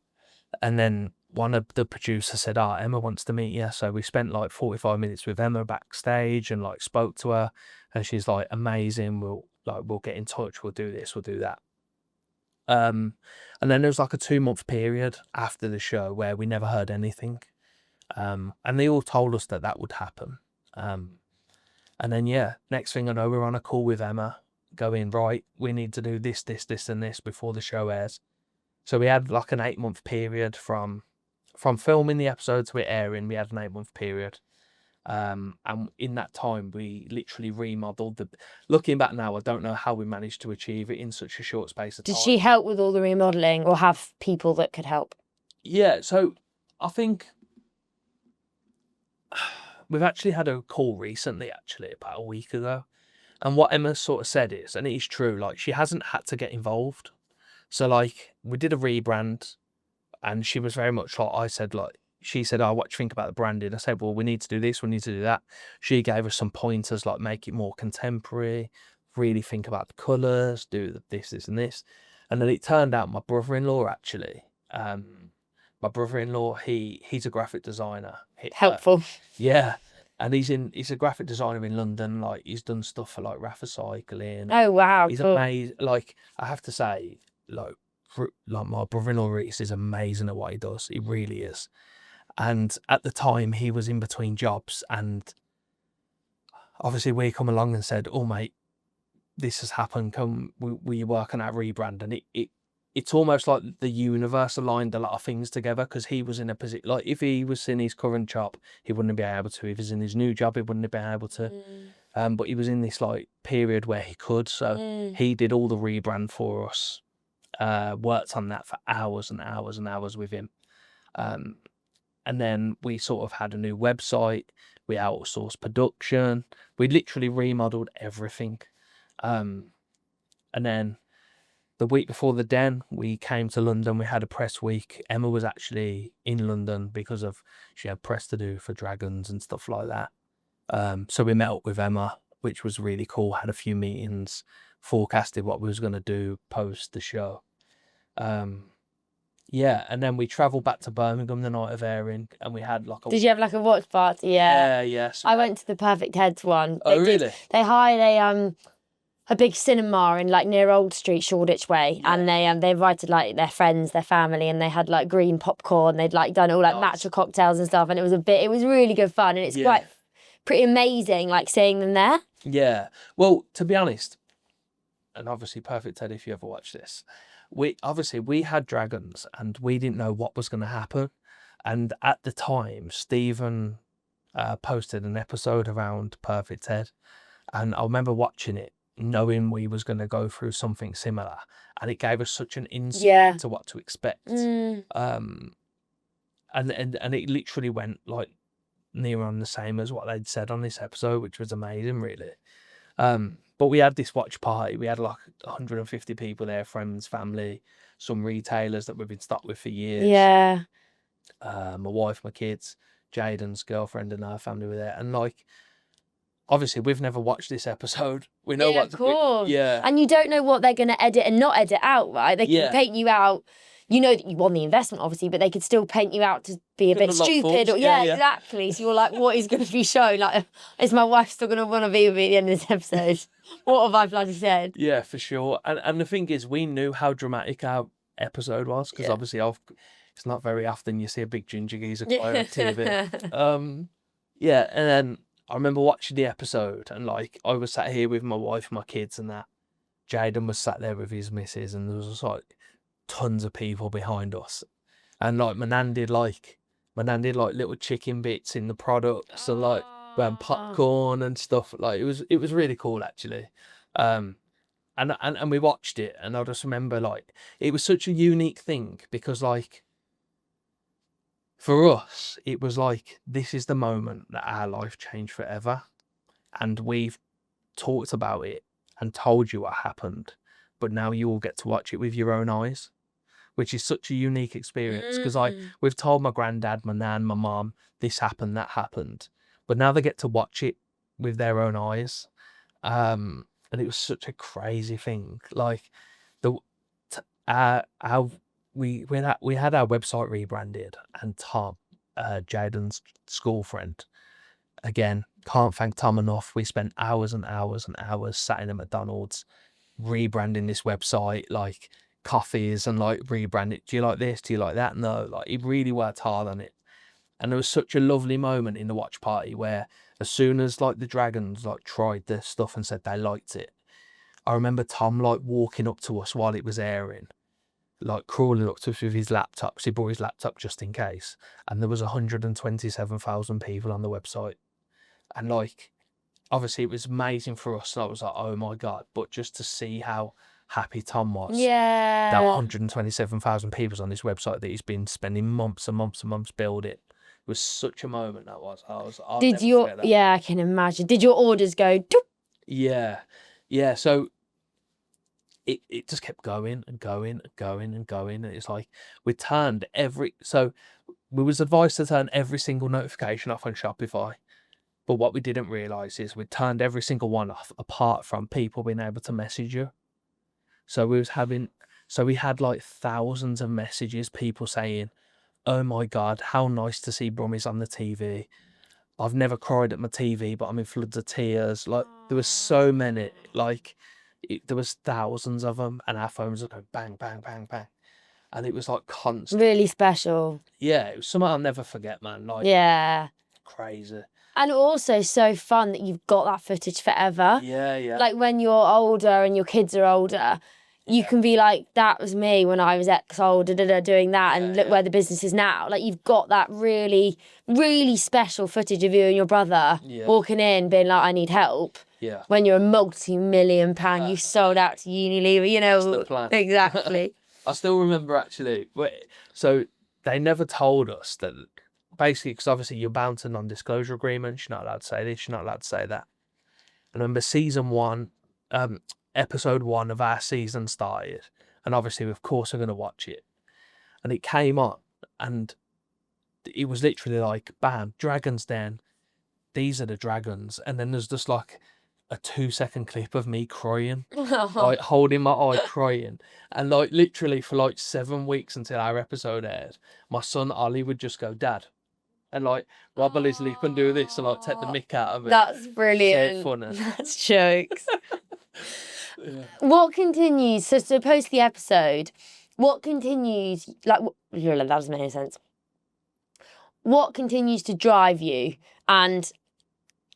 And then one of the producers said, Emma wants to meet you. So we spent like 45 minutes with Emma backstage and like spoke to her, and she's like, amazing, we'll get in touch, we'll do this, we'll do that. And then there was like a 2-month period after the show where we never heard anything. And they all told us that would happen. And then, next thing I know, we're on a call with Emma going, right, we need to do this, and this before the show airs. So we had like an 8-month period from filming the episode to it airing. We had an 8-month period. And in that time, we literally remodeled looking back now, I don't know how we managed to achieve it in such a short space of time. Did she help with all the remodeling, or have people that could help? Yeah, so I think we've actually had a call recently, actually, about a week ago. And what Emma sort of said is, and it is true, like, she hasn't had to get involved. So, like, we did a rebrand, and she was very much like, I said, like, she said, what do you think about the branding? I said, well, we need to do this, we need to do that. She gave us some pointers, like make it more contemporary, really think about the colours, do this, and this. And then it turned out my brother-in-law, actually, my brother-in-law, he's a graphic designer. Helpful. Yeah. And he's a graphic designer in London. Like, he's done stuff for like Rafa Cycling. Oh, wow. He's cool. amazing. Like, I have to say, like my brother-in-law Reese is amazing at what he does. He really is. And at the time, he was in between jobs, and obviously we come along and said, oh mate, this has happened, come, we work on our rebrand. And it's almost like the universe aligned a lot of things together, because he was in a position, like if he was in his current job, he wouldn't be able to. If he's in his new job, he wouldn't have been able to. But he was in this like period where he could, so he did all the rebrand for us, worked on that for hours and hours and hours with him. And then we sort of had a new website, we outsourced production, we literally remodeled everything. And then the week before the Den, we came to London, we had a press week. Emma was actually in London because she had press to do for Dragons and stuff like that. So we met up with Emma, which was really cool, had a few meetings, forecasted what we was going to do post the show. And then we travelled back to Birmingham the night of airing, and we had like a... Did you have like a watch party? Yeah. Yes. I went to the Perfect Heads one. Oh, really? They hired a big cinema in like near Old Street, Shoreditch Way, and they invited like their friends, their family, and they had like green popcorn. They'd like done all like natural cocktails and stuff, and it was really good fun, and it's quite pretty amazing like seeing them there. Yeah. Well, to be honest, and obviously Perfect Head, if you ever watch this, we had Dragons and we didn't know what was going to happen. And at the time, Stephen posted an episode around Perfect Head, and I remember watching it knowing we was going to go through something similar, and it gave us such an insight to what to expect. And it literally went like near on the same as what they'd said on this episode, which was amazing, really. But we had this watch party. We had like 150 people there, friends, family, some retailers that we've been stuck with for years. Yeah. My wife, my kids, Jaden's girlfriend and her family were there. And like, obviously we've never watched this episode. We know Of course. And you don't know what they're going to edit and not edit out, right? They can paint you out, you know that you won the investment, obviously, but they could still paint you out to be a bit Couldn't look stupid. false. Or, Yeah, yeah, exactly. So you're like, what is going to be shown? Like, is my wife still going to want to be with me at the end of this episode? What have I bloody said? Yeah, for sure. And the thing is, we knew how dramatic our episode was, because obviously it's not very often you see a big ginger geezer cry on TV. Yeah, and then I remember watching the episode, and like I was sat here with my wife, my kids, and that. Jaden was sat there with his missus, and there was just like tons of people behind us, and like my nan did like little chicken bits in the products, so like we had popcorn and stuff. Like it was really cool actually. And we watched it, and I just remember like it was such a unique thing, because like for us it was like, this is the moment that our life changed forever, and we've talked about it and told you what happened, but now you all get to watch it with your own eyes, which is such a unique experience, because we've told my granddad, my nan, my mum, this happened, that happened, but now they get to watch it with their own eyes. And it was such a crazy thing. Like we had our website rebranded, and Tom, Jaden's school friend, again, can't thank Tom enough. We spent hours and hours and hours sat in a McDonald's rebranding this website, like coffees, and like rebrand it. Do you like this? Do you like that? No, like he really worked hard on it. And there was such a lovely moment in the watch party where, as soon as like the Dragons like tried the stuff and said they liked it, I remember Tom like walking up to us while it was airing, like crawling up to us with his laptop, because he brought his laptop just in case. And there was 127,000 people on the website. And like, obviously it was amazing for us. And I was like, oh my God. But just to see how happy Tom was. Yeah. That 127,000 people's on this website that he's been spending months and months and months building. It was such a moment, that was. I'll never forget that. Yeah, I can imagine. Did your orders go doop? Yeah. Yeah. So it just kept going and going and going and going. And it's like we was advised to turn every single notification off on Shopify. But what we didn't realise is we turned every single one off, apart from people being able to message you. So we had like thousands of messages, people saying, oh my God, how nice to see Brummies on the TV. I've never cried at my TV, but I'm in floods of tears. Like, there was so many, like, there was thousands of them, and our phones would go bang, bang, bang, bang. And it was like constant. Really special. Yeah, it was something I'll never forget, man. Like, yeah. Crazy. And also so fun that you've got that footage forever. Yeah, yeah. Like when you're older and your kids are older, you can be like, that was me when I was X old, doing that, and look where the business is now. Like, you've got that really, really special footage of you and your brother walking in, being like, I need help. Yeah. When you're a multi-million pound, you sold out to Unilever, you know. That's the plan. Exactly. I still remember actually. So they never told us that, basically, because obviously you're bound to non-disclosure agreements. You're not allowed to say this, you're not allowed to say that. And I remember season 1, episode 1 of our season started, and obviously, of course, we're going to watch it. And it came on, and it was literally like, bam, Dragons Den. These are the Dragons. And then there's just like a 2-second clip of me crying, like holding my eye crying. And like literally for like 7 weeks until our episode aired, my son Ollie would just go, Dad. And like wobble his lip and do this and like take the mick out of it. That's brilliant. Funny. That's jokes. What continues? So post the episode, what continues? Like, that doesn't make any sense. What continues to drive you and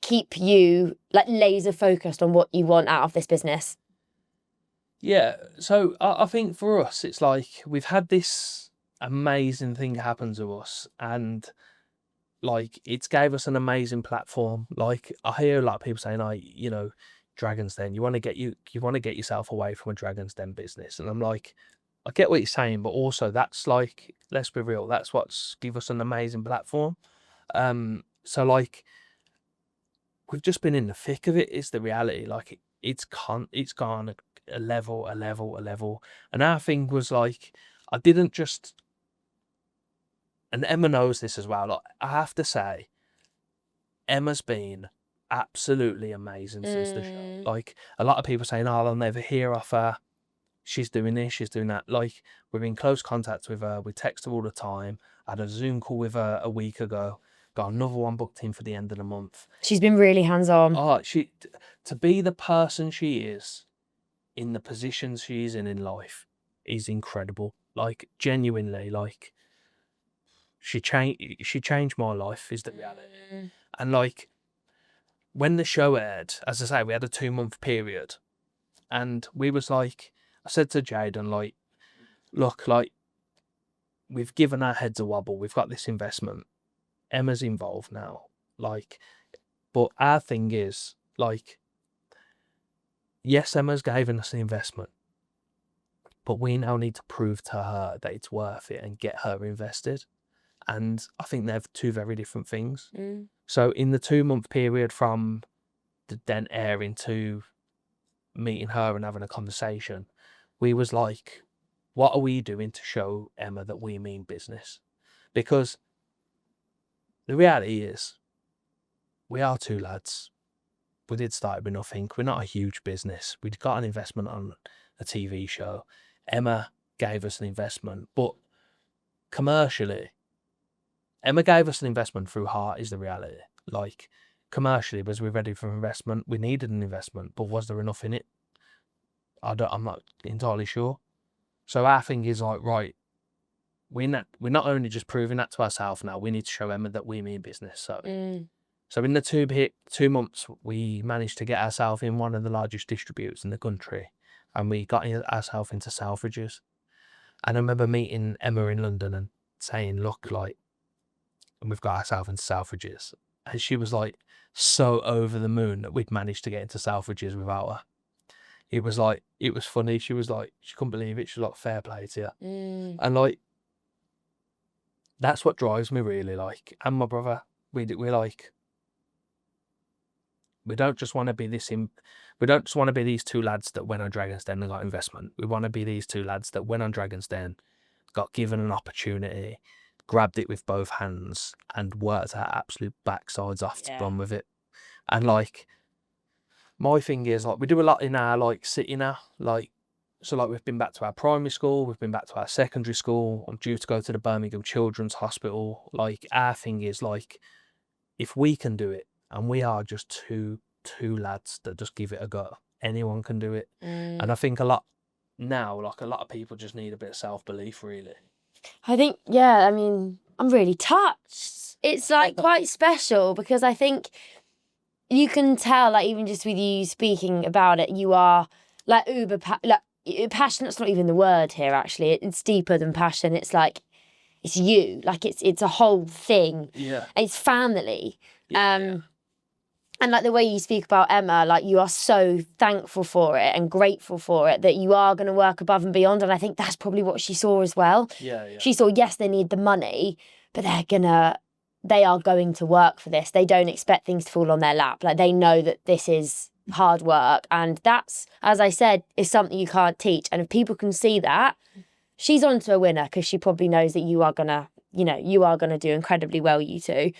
keep you like laser focused on what you want out of this business? Yeah, so I think for us, it's like we've had this amazing thing happen to us, and like it's gave us an amazing platform. Like, I hear a lot of people saying, Dragons Den, you want to get yourself away from a Dragons Den business. And I'm like, I get what you're saying, but also that's like, let's be real, that's what's give us an amazing platform. So like, we've just been in the thick of it, is the reality. Like, it's gone a level. And our thing was like, I didn't just, and Emma knows this as well, like, I have to say, Emma's been absolutely amazing since the show. Like, a lot of people saying, oh, I'll never hear off her. she's doing this, she's doing that. Like, we're in close contact with her. We text her all the time. I had a Zoom call with her a week ago. Got another one booked in for the end of the month. She's been really hands-on. Oh, to be the person she is in the position she's in life is incredible. Like, genuinely, like, she changed my life, is the reality. And like, when the show aired, as I say, we had a 2-month period, and we was like, I said to Jaden, like, look, like, we've given our heads a wobble. We've got this investment. Emma's involved now. Like, but our thing is, like, yes, Emma's given us the investment, but we now need to prove to her that it's worth it and get her invested. And I think they're two very different things. So in the 2-month period from the den airing to meeting her and having a conversation, we was like, what are we doing to show Emma that we mean business? Because the reality is, we are 2 lads. We did start with nothing. We're not a huge business. We'd got an investment on a TV show. Emma gave us an investment, but commercially, Emma gave us an investment through heart, is the reality. Like, commercially, was we ready for investment? We needed an investment, but was there enough in it? I'm not entirely sure. So our thing is like, right, we're not only just proving that to ourselves now, we need to show Emma that we mean business. So so in the 2 months, we managed to get ourselves in one of the largest distributors in the country, and we got ourselves into Selfridges. And I remember meeting Emma in London and saying, look, like, and we've got ourselves into Selfridges. And she was like so over the moon that we'd managed to get into Selfridges without her. It was like, it was funny. She was like, she couldn't believe it. She was like, fair play to you. And like, that's what drives me really. Like, and my brother, we're like, we don't just want to be we don't just want to be these 2 lads that went on Dragon's Den and got investment. We want to be these 2 lads that went on Dragon's Den, got given an opportunity, grabbed it with both hands, and worked our absolute backsides off to run with it. And like, my thing is, like, we do a lot in our like city now. Like, so like, we've been back to our primary school, we've been back to our secondary school. I'm due to go to the Birmingham Children's Hospital. Like, our thing is, like, if we can do it, and we are just two lads that just give it a go, anyone can do it. And I think a lot of people just need a bit of self-belief, really. I think, yeah, I mean, I'm really touched. It's like quite special, because I think you can tell, like, even just with you speaking about it, you are like passionate's not even the word here, actually. It's deeper than passion. It's like, it's you, like, it's a whole thing. Yeah. It's family. And like the way you speak about Emma, like, you are so thankful for it and grateful for it, that you are going to work above and beyond. And I think that's probably what she saw as well. Yeah. She saw, yes, they need the money, but they are going to work for this. They don't expect things to fall on their lap. Like, they know that this is hard work. And that's, as I said, is something you can't teach. And if people can see that, she's on to a winner, because she probably knows that you are going to do incredibly well, you two.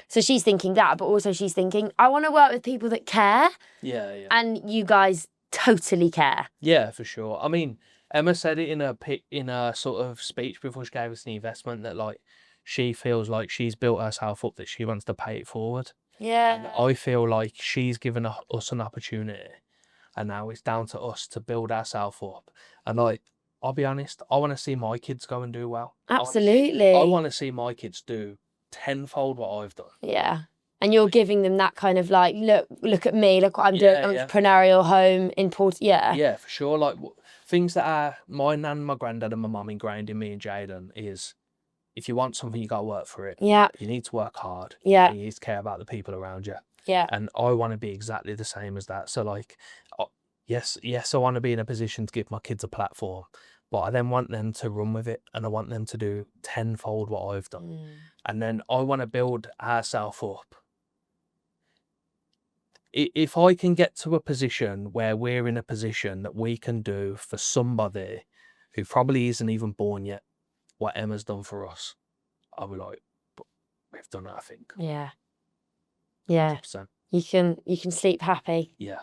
So she's thinking that, but also she's thinking, I want to work with people that care. Yeah. And you guys totally care. Yeah, for sure. I mean, Emma said it in a sort of speech before she gave us the investment, that like, she feels like she's built herself up, that she wants to pay it forward. Yeah. And I feel like she's given us an opportunity, and now it's down to us to build ourselves up. And like, I'll be honest, I want to see my kids go and do well. Absolutely. I want to see my kids do tenfold what I've done. Yeah. And you're giving them that kind of like, look at me, look what I'm doing, entrepreneurial home, important. Yeah. Yeah, for sure. Like, things that my nan, my granddad and my mum ingrained in me and Jaden is, if you want something, you got to work for it. Yeah. You need to work hard. Yeah. And you need to care about the people around you. Yeah. And I want to be exactly the same as that. So like, yes, I want to be in a position to give my kids a platform, but I then want them to run with it, and I want them to do tenfold what I've done. And then I want to build ourselves up. If I can get to a position where we're in a position that we can do for somebody who probably isn't even born yet what Emma's done for us, I'll be like, we've done it, I think. Yeah. Yeah. 100%. You can sleep happy. Yeah.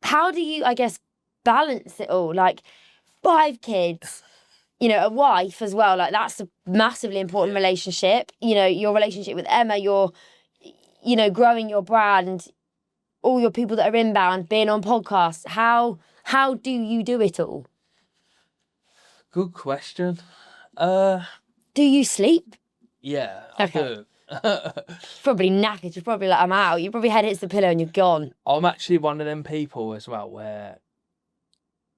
how do you, I guess, balance it all? Like 5 kids, you know, a wife as well. Like that's a massively important relationship. You know, your relationship with Emma, your, you know, growing your brand, all your people that are inbound, being on podcasts. How do you do it all? Good question. Do you sleep? Yeah, Okay. I do. Probably knackered. You're probably like, I'm out. Your probably head hits the pillow and you're gone. I'm actually one of them people as well where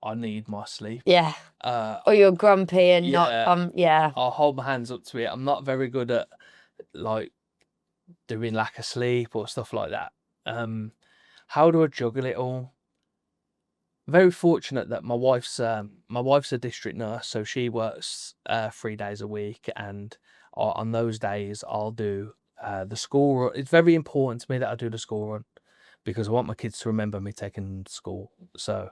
I need my sleep. Yeah. Or you're grumpy and yeah. I'll hold my hands up to it. I'm not very good at like doing lack of sleep or stuff like that. How do I juggle it all? Very fortunate that my wife's a district nurse, so she works 3 days a week, and on those days I'll do the school run. It's very important to me that I do the school run because I want my kids to remember me taking them to school. So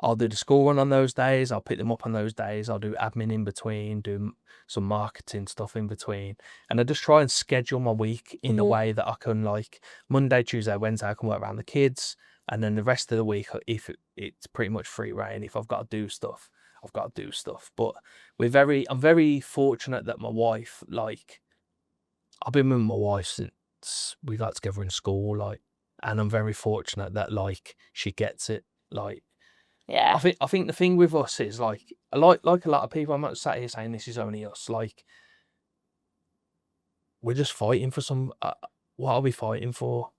I'll do the school run on those days. I'll pick them up on those days. I'll do admin in between, do some marketing stuff in between. And I just try and schedule my week in a way that I can, like, Monday, Tuesday, Wednesday, I can work around the kids. And then the rest of the week, if it's pretty much free reign, if I've got to do stuff, I've got to do stuff. But I'm very fortunate that my wife, like, I've been with my wife since we got together in school, like, and I'm very fortunate that, like, she gets it, like. Yeah. I think the thing with us is like a lot of people. I'm not sat here saying this is only us. Like, we're just fighting for some. What are we fighting for?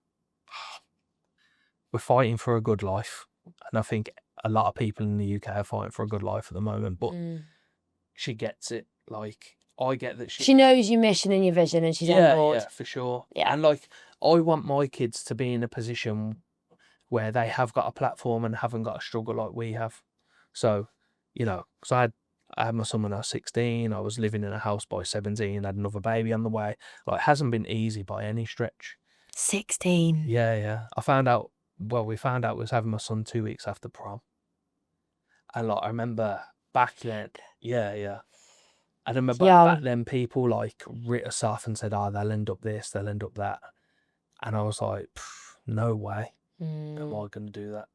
We're fighting for a good life, and I think a lot of people in the UK are fighting for a good life at the moment. But she gets it. Like, I get that she knows your mission and your vision, and she's on board. Yeah, for sure. Yeah, and like I want my kids to be in a position where they have got a platform and haven't got a struggle like we have. So, you know, because I had my son when I was 16, I was living in a house by 17, had another baby on the way. Like, it hasn't been easy by any stretch. 16? Yeah. We found out I was having my son 2 weeks after prom. And like, I remember back then, I remember back then people like writ us off and said, they'll end up this, they'll end up that. And I was like, no way. Am I going to do that?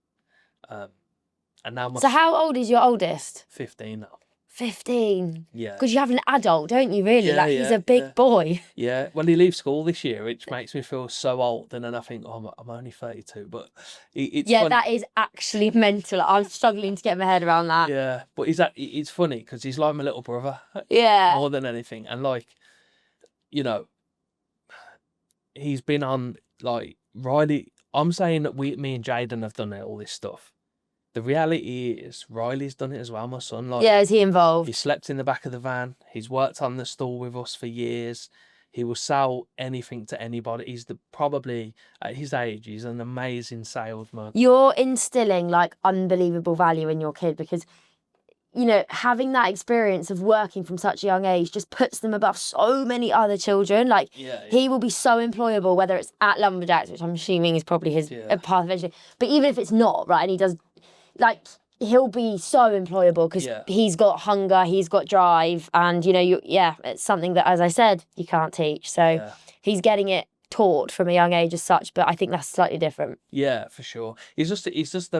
And now So how old is your oldest? 15 now. 15? Yeah. Because you have an adult, don't you, really? He's a big boy. Yeah. Well, he leaves school this year, which makes me feel so old. And then I think, I'm only 32. But it's funny. That is actually mental. I'm struggling to get my head around that. Yeah. But it's funny because he's like my little brother. Yeah. More than anything. And like, you know, he's been on, like, Riley. I'm saying that me and Jaden have done all this stuff. The reality is Riley's done it as well, my son. Like, is he involved? He slept in the back of the van. He's worked on the stall with us for years. He will sell anything to anybody. He's probably, at his age, he's an amazing salesman. You're instilling, like, unbelievable value in your kid because, you know, having that experience of working from such a young age just puts them above so many other children. Like, he will be so employable, whether it's at Lumberjacks, which I'm assuming is probably his path eventually. But even if it's not, right, and he does, like, he'll be so employable because he's got hunger, he's got drive, and, you know, it's something that, as I said, you can't teach. So he's getting it taught from a young age as such, but I think that's slightly different. Yeah, for sure. He's just he's just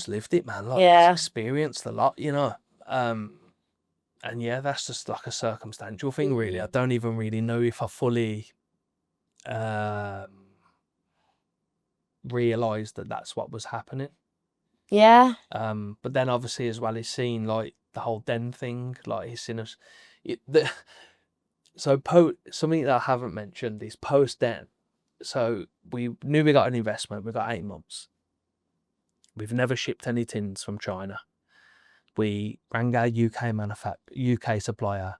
lived it, man. Like, he's experienced a lot, you know. And that's just like a circumstantial thing, really. I don't even really know if I fully realised that that's what was happening. Yeah. But then obviously as well, he's seen like the whole den thing. Like, he's seen us. Something that I haven't mentioned is post den. So we knew we got an investment. We got 8 months. We've never shipped any tins from China. We rang our UK supplier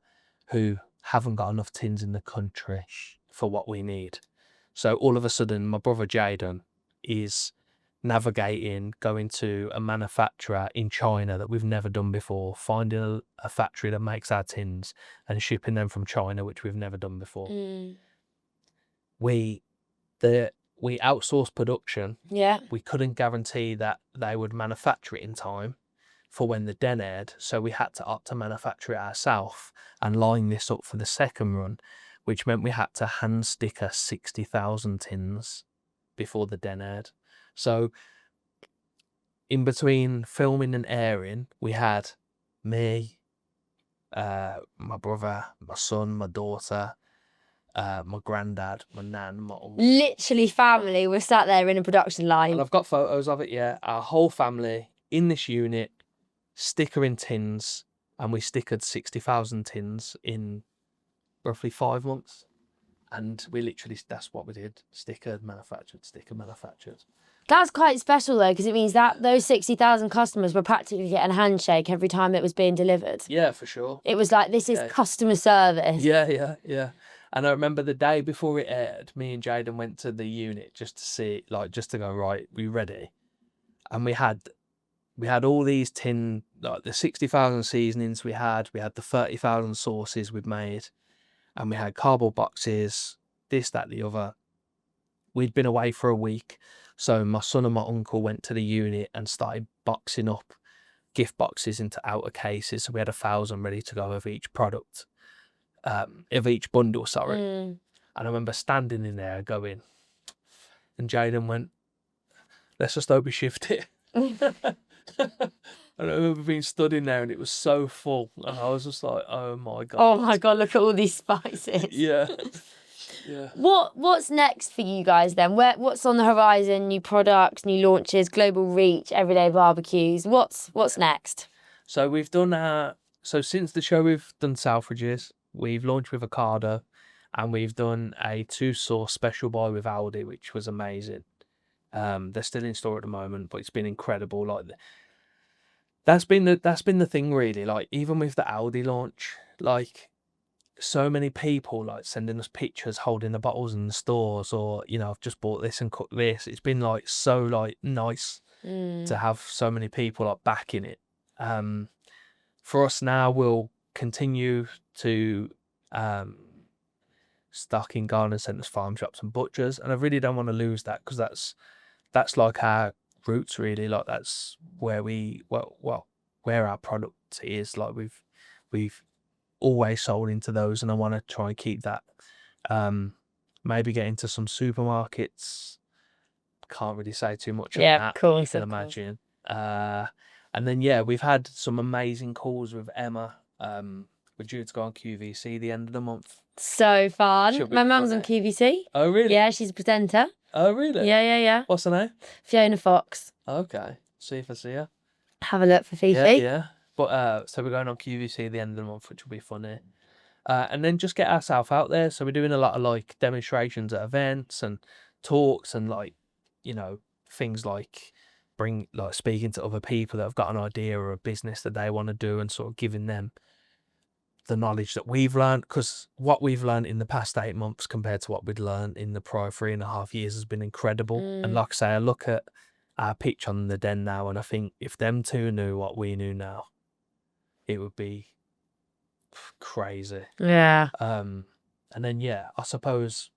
who haven't got enough tins in the country for what we need. So all of a sudden, my brother Jaden is navigating, going to a manufacturer in China that we've never done before, finding a factory that makes our tins and shipping them from China, which we've never done before. We outsourced production. Yeah. We couldn't guarantee that they would manufacture it in time for when the den aired, so we had to opt to manufacture it ourselves and line this up for the second run. which meant we had to hand sticker 60,000 tins before the den aired. So in between filming and airing, we had me, my brother, my son, my daughter, my granddad, my nan, my uncle. Literally family were sat there in a production line. And I've got photos of it, yeah. Our whole family in this unit, stickering tins, and we stickered 60,000 tins in roughly 5 months. And we literally, that's what we did. Stickered, manufactured. That's quite special though, because it means that those 60,000 customers were practically getting a handshake every time it was being delivered. Yeah, for sure. It was like, this is customer service. Yeah. And I remember the day before it aired, me and Jaden went to the unit just to see, like, just to go, right, we ready? And we had all these tin, like the 60,000 seasonings we had the 30,000 sauces we'd made, and we had cardboard boxes, this, that, the other. We'd been away for a week, so my son and my uncle went to the unit and started boxing up gift boxes into outer cases. So we had 1,000 ready to go of each product, of each bundle, sorry. And I remember standing in there going, and Jaden went, let's just overshift it. And I remember being stood in there and it was so full, and I was just like, oh my God. Oh my God, look at all these spices. Yeah. What's next for you guys then? What's on the horizon? New products, new launches, global reach, everyday barbecues. What's next? So we've done since the show we've done Selfridges, we've launched with Ocado, and we've done a 2-sauce special buy with Aldi, which was amazing. They're still in store at the moment, but it's been incredible. Like, that's been the thing really. Like, even with the Aldi launch, like, so many people like sending us pictures holding the bottles in the stores, or, you know, I've just bought this and cooked this. It's been like so like nice to have so many people like backing it. For us now, we'll continue to stock in garden centres, farm shops and butchers, and I really don't want to lose that, because that's like our roots really. Like, that's where where our product is. Like, we've always sold into those, and I want to try and keep that. Maybe get into some supermarkets. Can't really say too much on that. Cool. You can imagine. And then we've had some amazing calls with Emma. We're due to go on QVC the end of the month. So fun. Should be My mum's fun, on eh? QVC. Oh really? Yeah, she's a presenter. Oh really? Yeah. What's her name? Fiona Fox. Okay. See if I see her. Have a look for Fifi. Yeah. But so we're going on QVC the end of the month, which will be funny. And then just get ourselves out there. So we're doing a lot of like demonstrations at events and talks, and like, you know, things like speaking to other people that have got an idea or a business that they want to do, and sort of giving them the knowledge that we've learned, because what we've learned in the past 8 months compared to what we'd learned in the prior 3.5 years has been incredible. And like I say, I look at our pitch on the den now, and I think if them two knew what we knew now, it would be crazy. Yeah. And then I suppose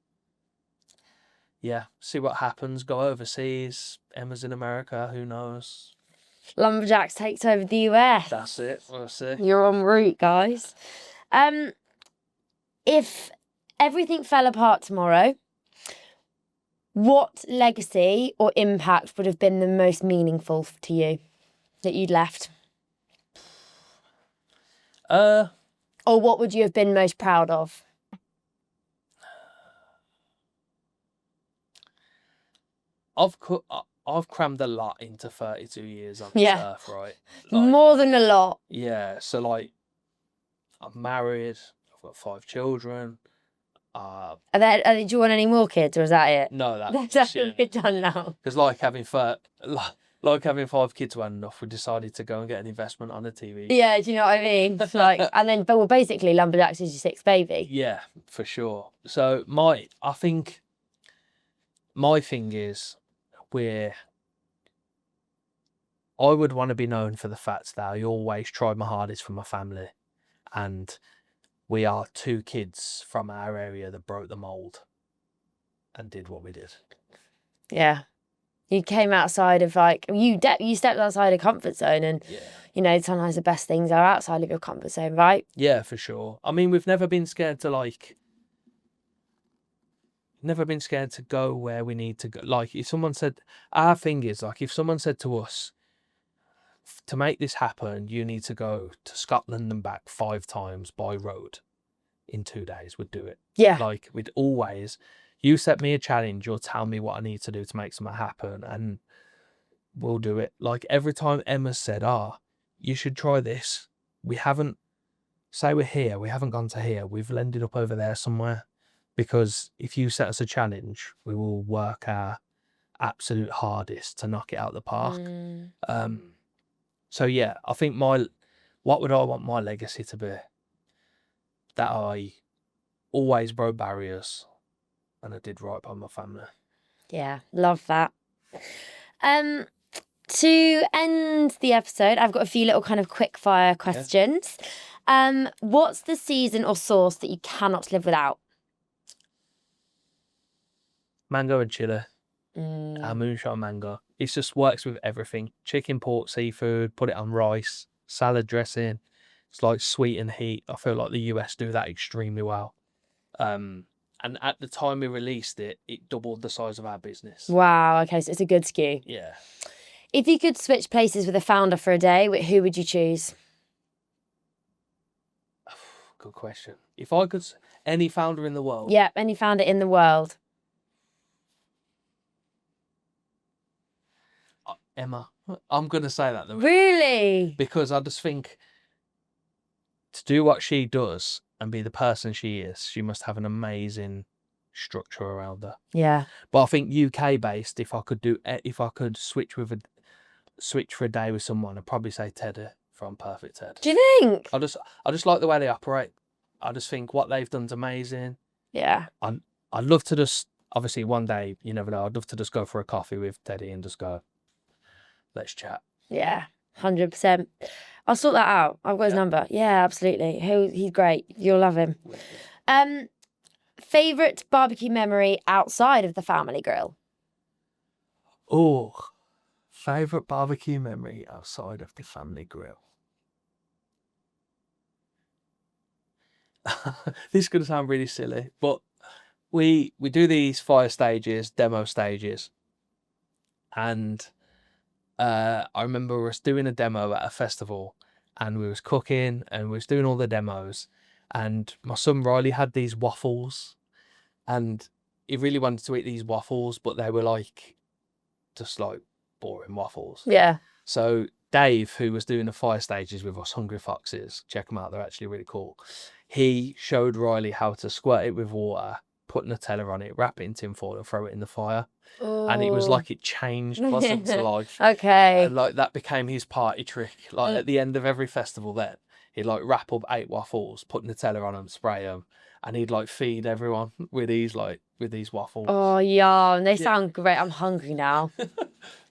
see what happens. Go overseas. Emma's in America. Who knows? Lumberjacks takes over the US. That's it. We'll see. You're en route, guys. If everything fell apart tomorrow, what legacy or impact would have been the most meaningful to you that you'd left? Or what would you have been most proud of? I've crammed a lot into 32 years on this earth, right? Like, more than a lot. Yeah, so like, I'm married, I've got 5 children. Do you want any more kids, or is that it? No, That's it. We're done now. Because like having 5 kids wasn't enough, we decided to go and get an investment on a TV. Yeah, do you know what I mean? Like, and then, but basically, Lumberjacks is your 6th baby. Yeah, for sure. So I think my thing is, I would want to be known for the fact that I always tried my hardest for my family, and we are 2 kids from our area that broke the mold and did what we did. Yeah. You came outside of you stepped outside a comfort zone, and you know, sometimes the best things are outside of your comfort zone, right? Yeah, for sure. I mean, we've never been scared to never been scared to go where we need to go. Like if someone said, our thing is like if someone said to us, to make this happen, you need to go to Scotland and back 5 times by road in 2 days, we'd do it. Yeah. Like we'd always, you set me a challenge or tell me what I need to do to make something happen and we'll do it. Like every time Emma's said, you should try this. We haven't, say we're here, we haven't gone to here. We've ended up over there somewhere because if you set us a challenge, we will work our absolute hardest to knock it out of the park. So yeah, I think what would I want my legacy to be? That I always broke barriers and I did right by my family. Yeah, love that. To end the episode, I've got a few little kind of quick fire questions. What's the season or sauce that you cannot live without? Mango and chili. Our moonshine mango. It just works with everything. Chicken, pork, seafood, put it on rice, salad dressing. It's like sweet and heat. I feel like the US do that extremely well. And at the time we released it, it doubled the size of our business. Wow, okay, so it's a good skew. Yeah. If you could switch places with a founder for a day, who would you choose? Good question. If I could, any founder in the world. Yeah, any founder in the world. Emma. I'm going to say that though. Really? Because I just think to do what she does and be the person she is, she must have an amazing structure around her. Yeah. But I think UK based, if I could switch for a day with someone, I'd probably say Teddy from Perfect Ted. Do you think? I just like the way they operate. I just think what they've done's amazing. Yeah. I'd love to just, obviously one day, you never know, I'd love to just go for a coffee with Teddy and just go, let's chat. Yeah, 100%. I'll sort that out. I've got his number. Yeah, absolutely. He's great. You'll love him. Favourite barbecue memory outside of the family grill? Oh, favourite barbecue memory outside of the family grill. This is going to sound really silly, but we do these fire stages, demo stages. And I remember us doing a demo at a festival and we was cooking and we was doing all the demos and my son Riley had these waffles and he really wanted to eat these waffles, but they were like, just like boring waffles. Yeah. So Dave, who was doing the fire stages with us, Hungry Foxes, check them out, they're actually really cool. He showed Riley how to squirt it with water, put Nutella on it, wrap it in tin foil and throw it in the fire. Ooh. And it was like it changed my son's life. Okay. And like that became his party trick. Like at the end of every festival then, he'd like wrap up 8 waffles, put Nutella on them, spray them, and he'd like feed everyone with these waffles. Oh, yeah, they sound great. I'm hungry now.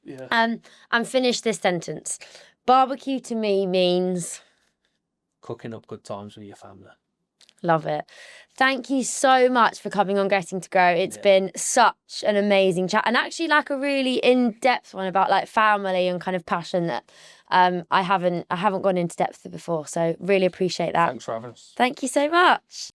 Yeah. And finish this sentence. Barbecue to me means... Cooking up good times with your family. Love it. Thank you so much for coming on Getting to Grow. It's been such an amazing chat and actually like a really in-depth one about like family and kind of passion that I haven't gone into depth with before. So really appreciate that. Thanks for having us. Thank you so much.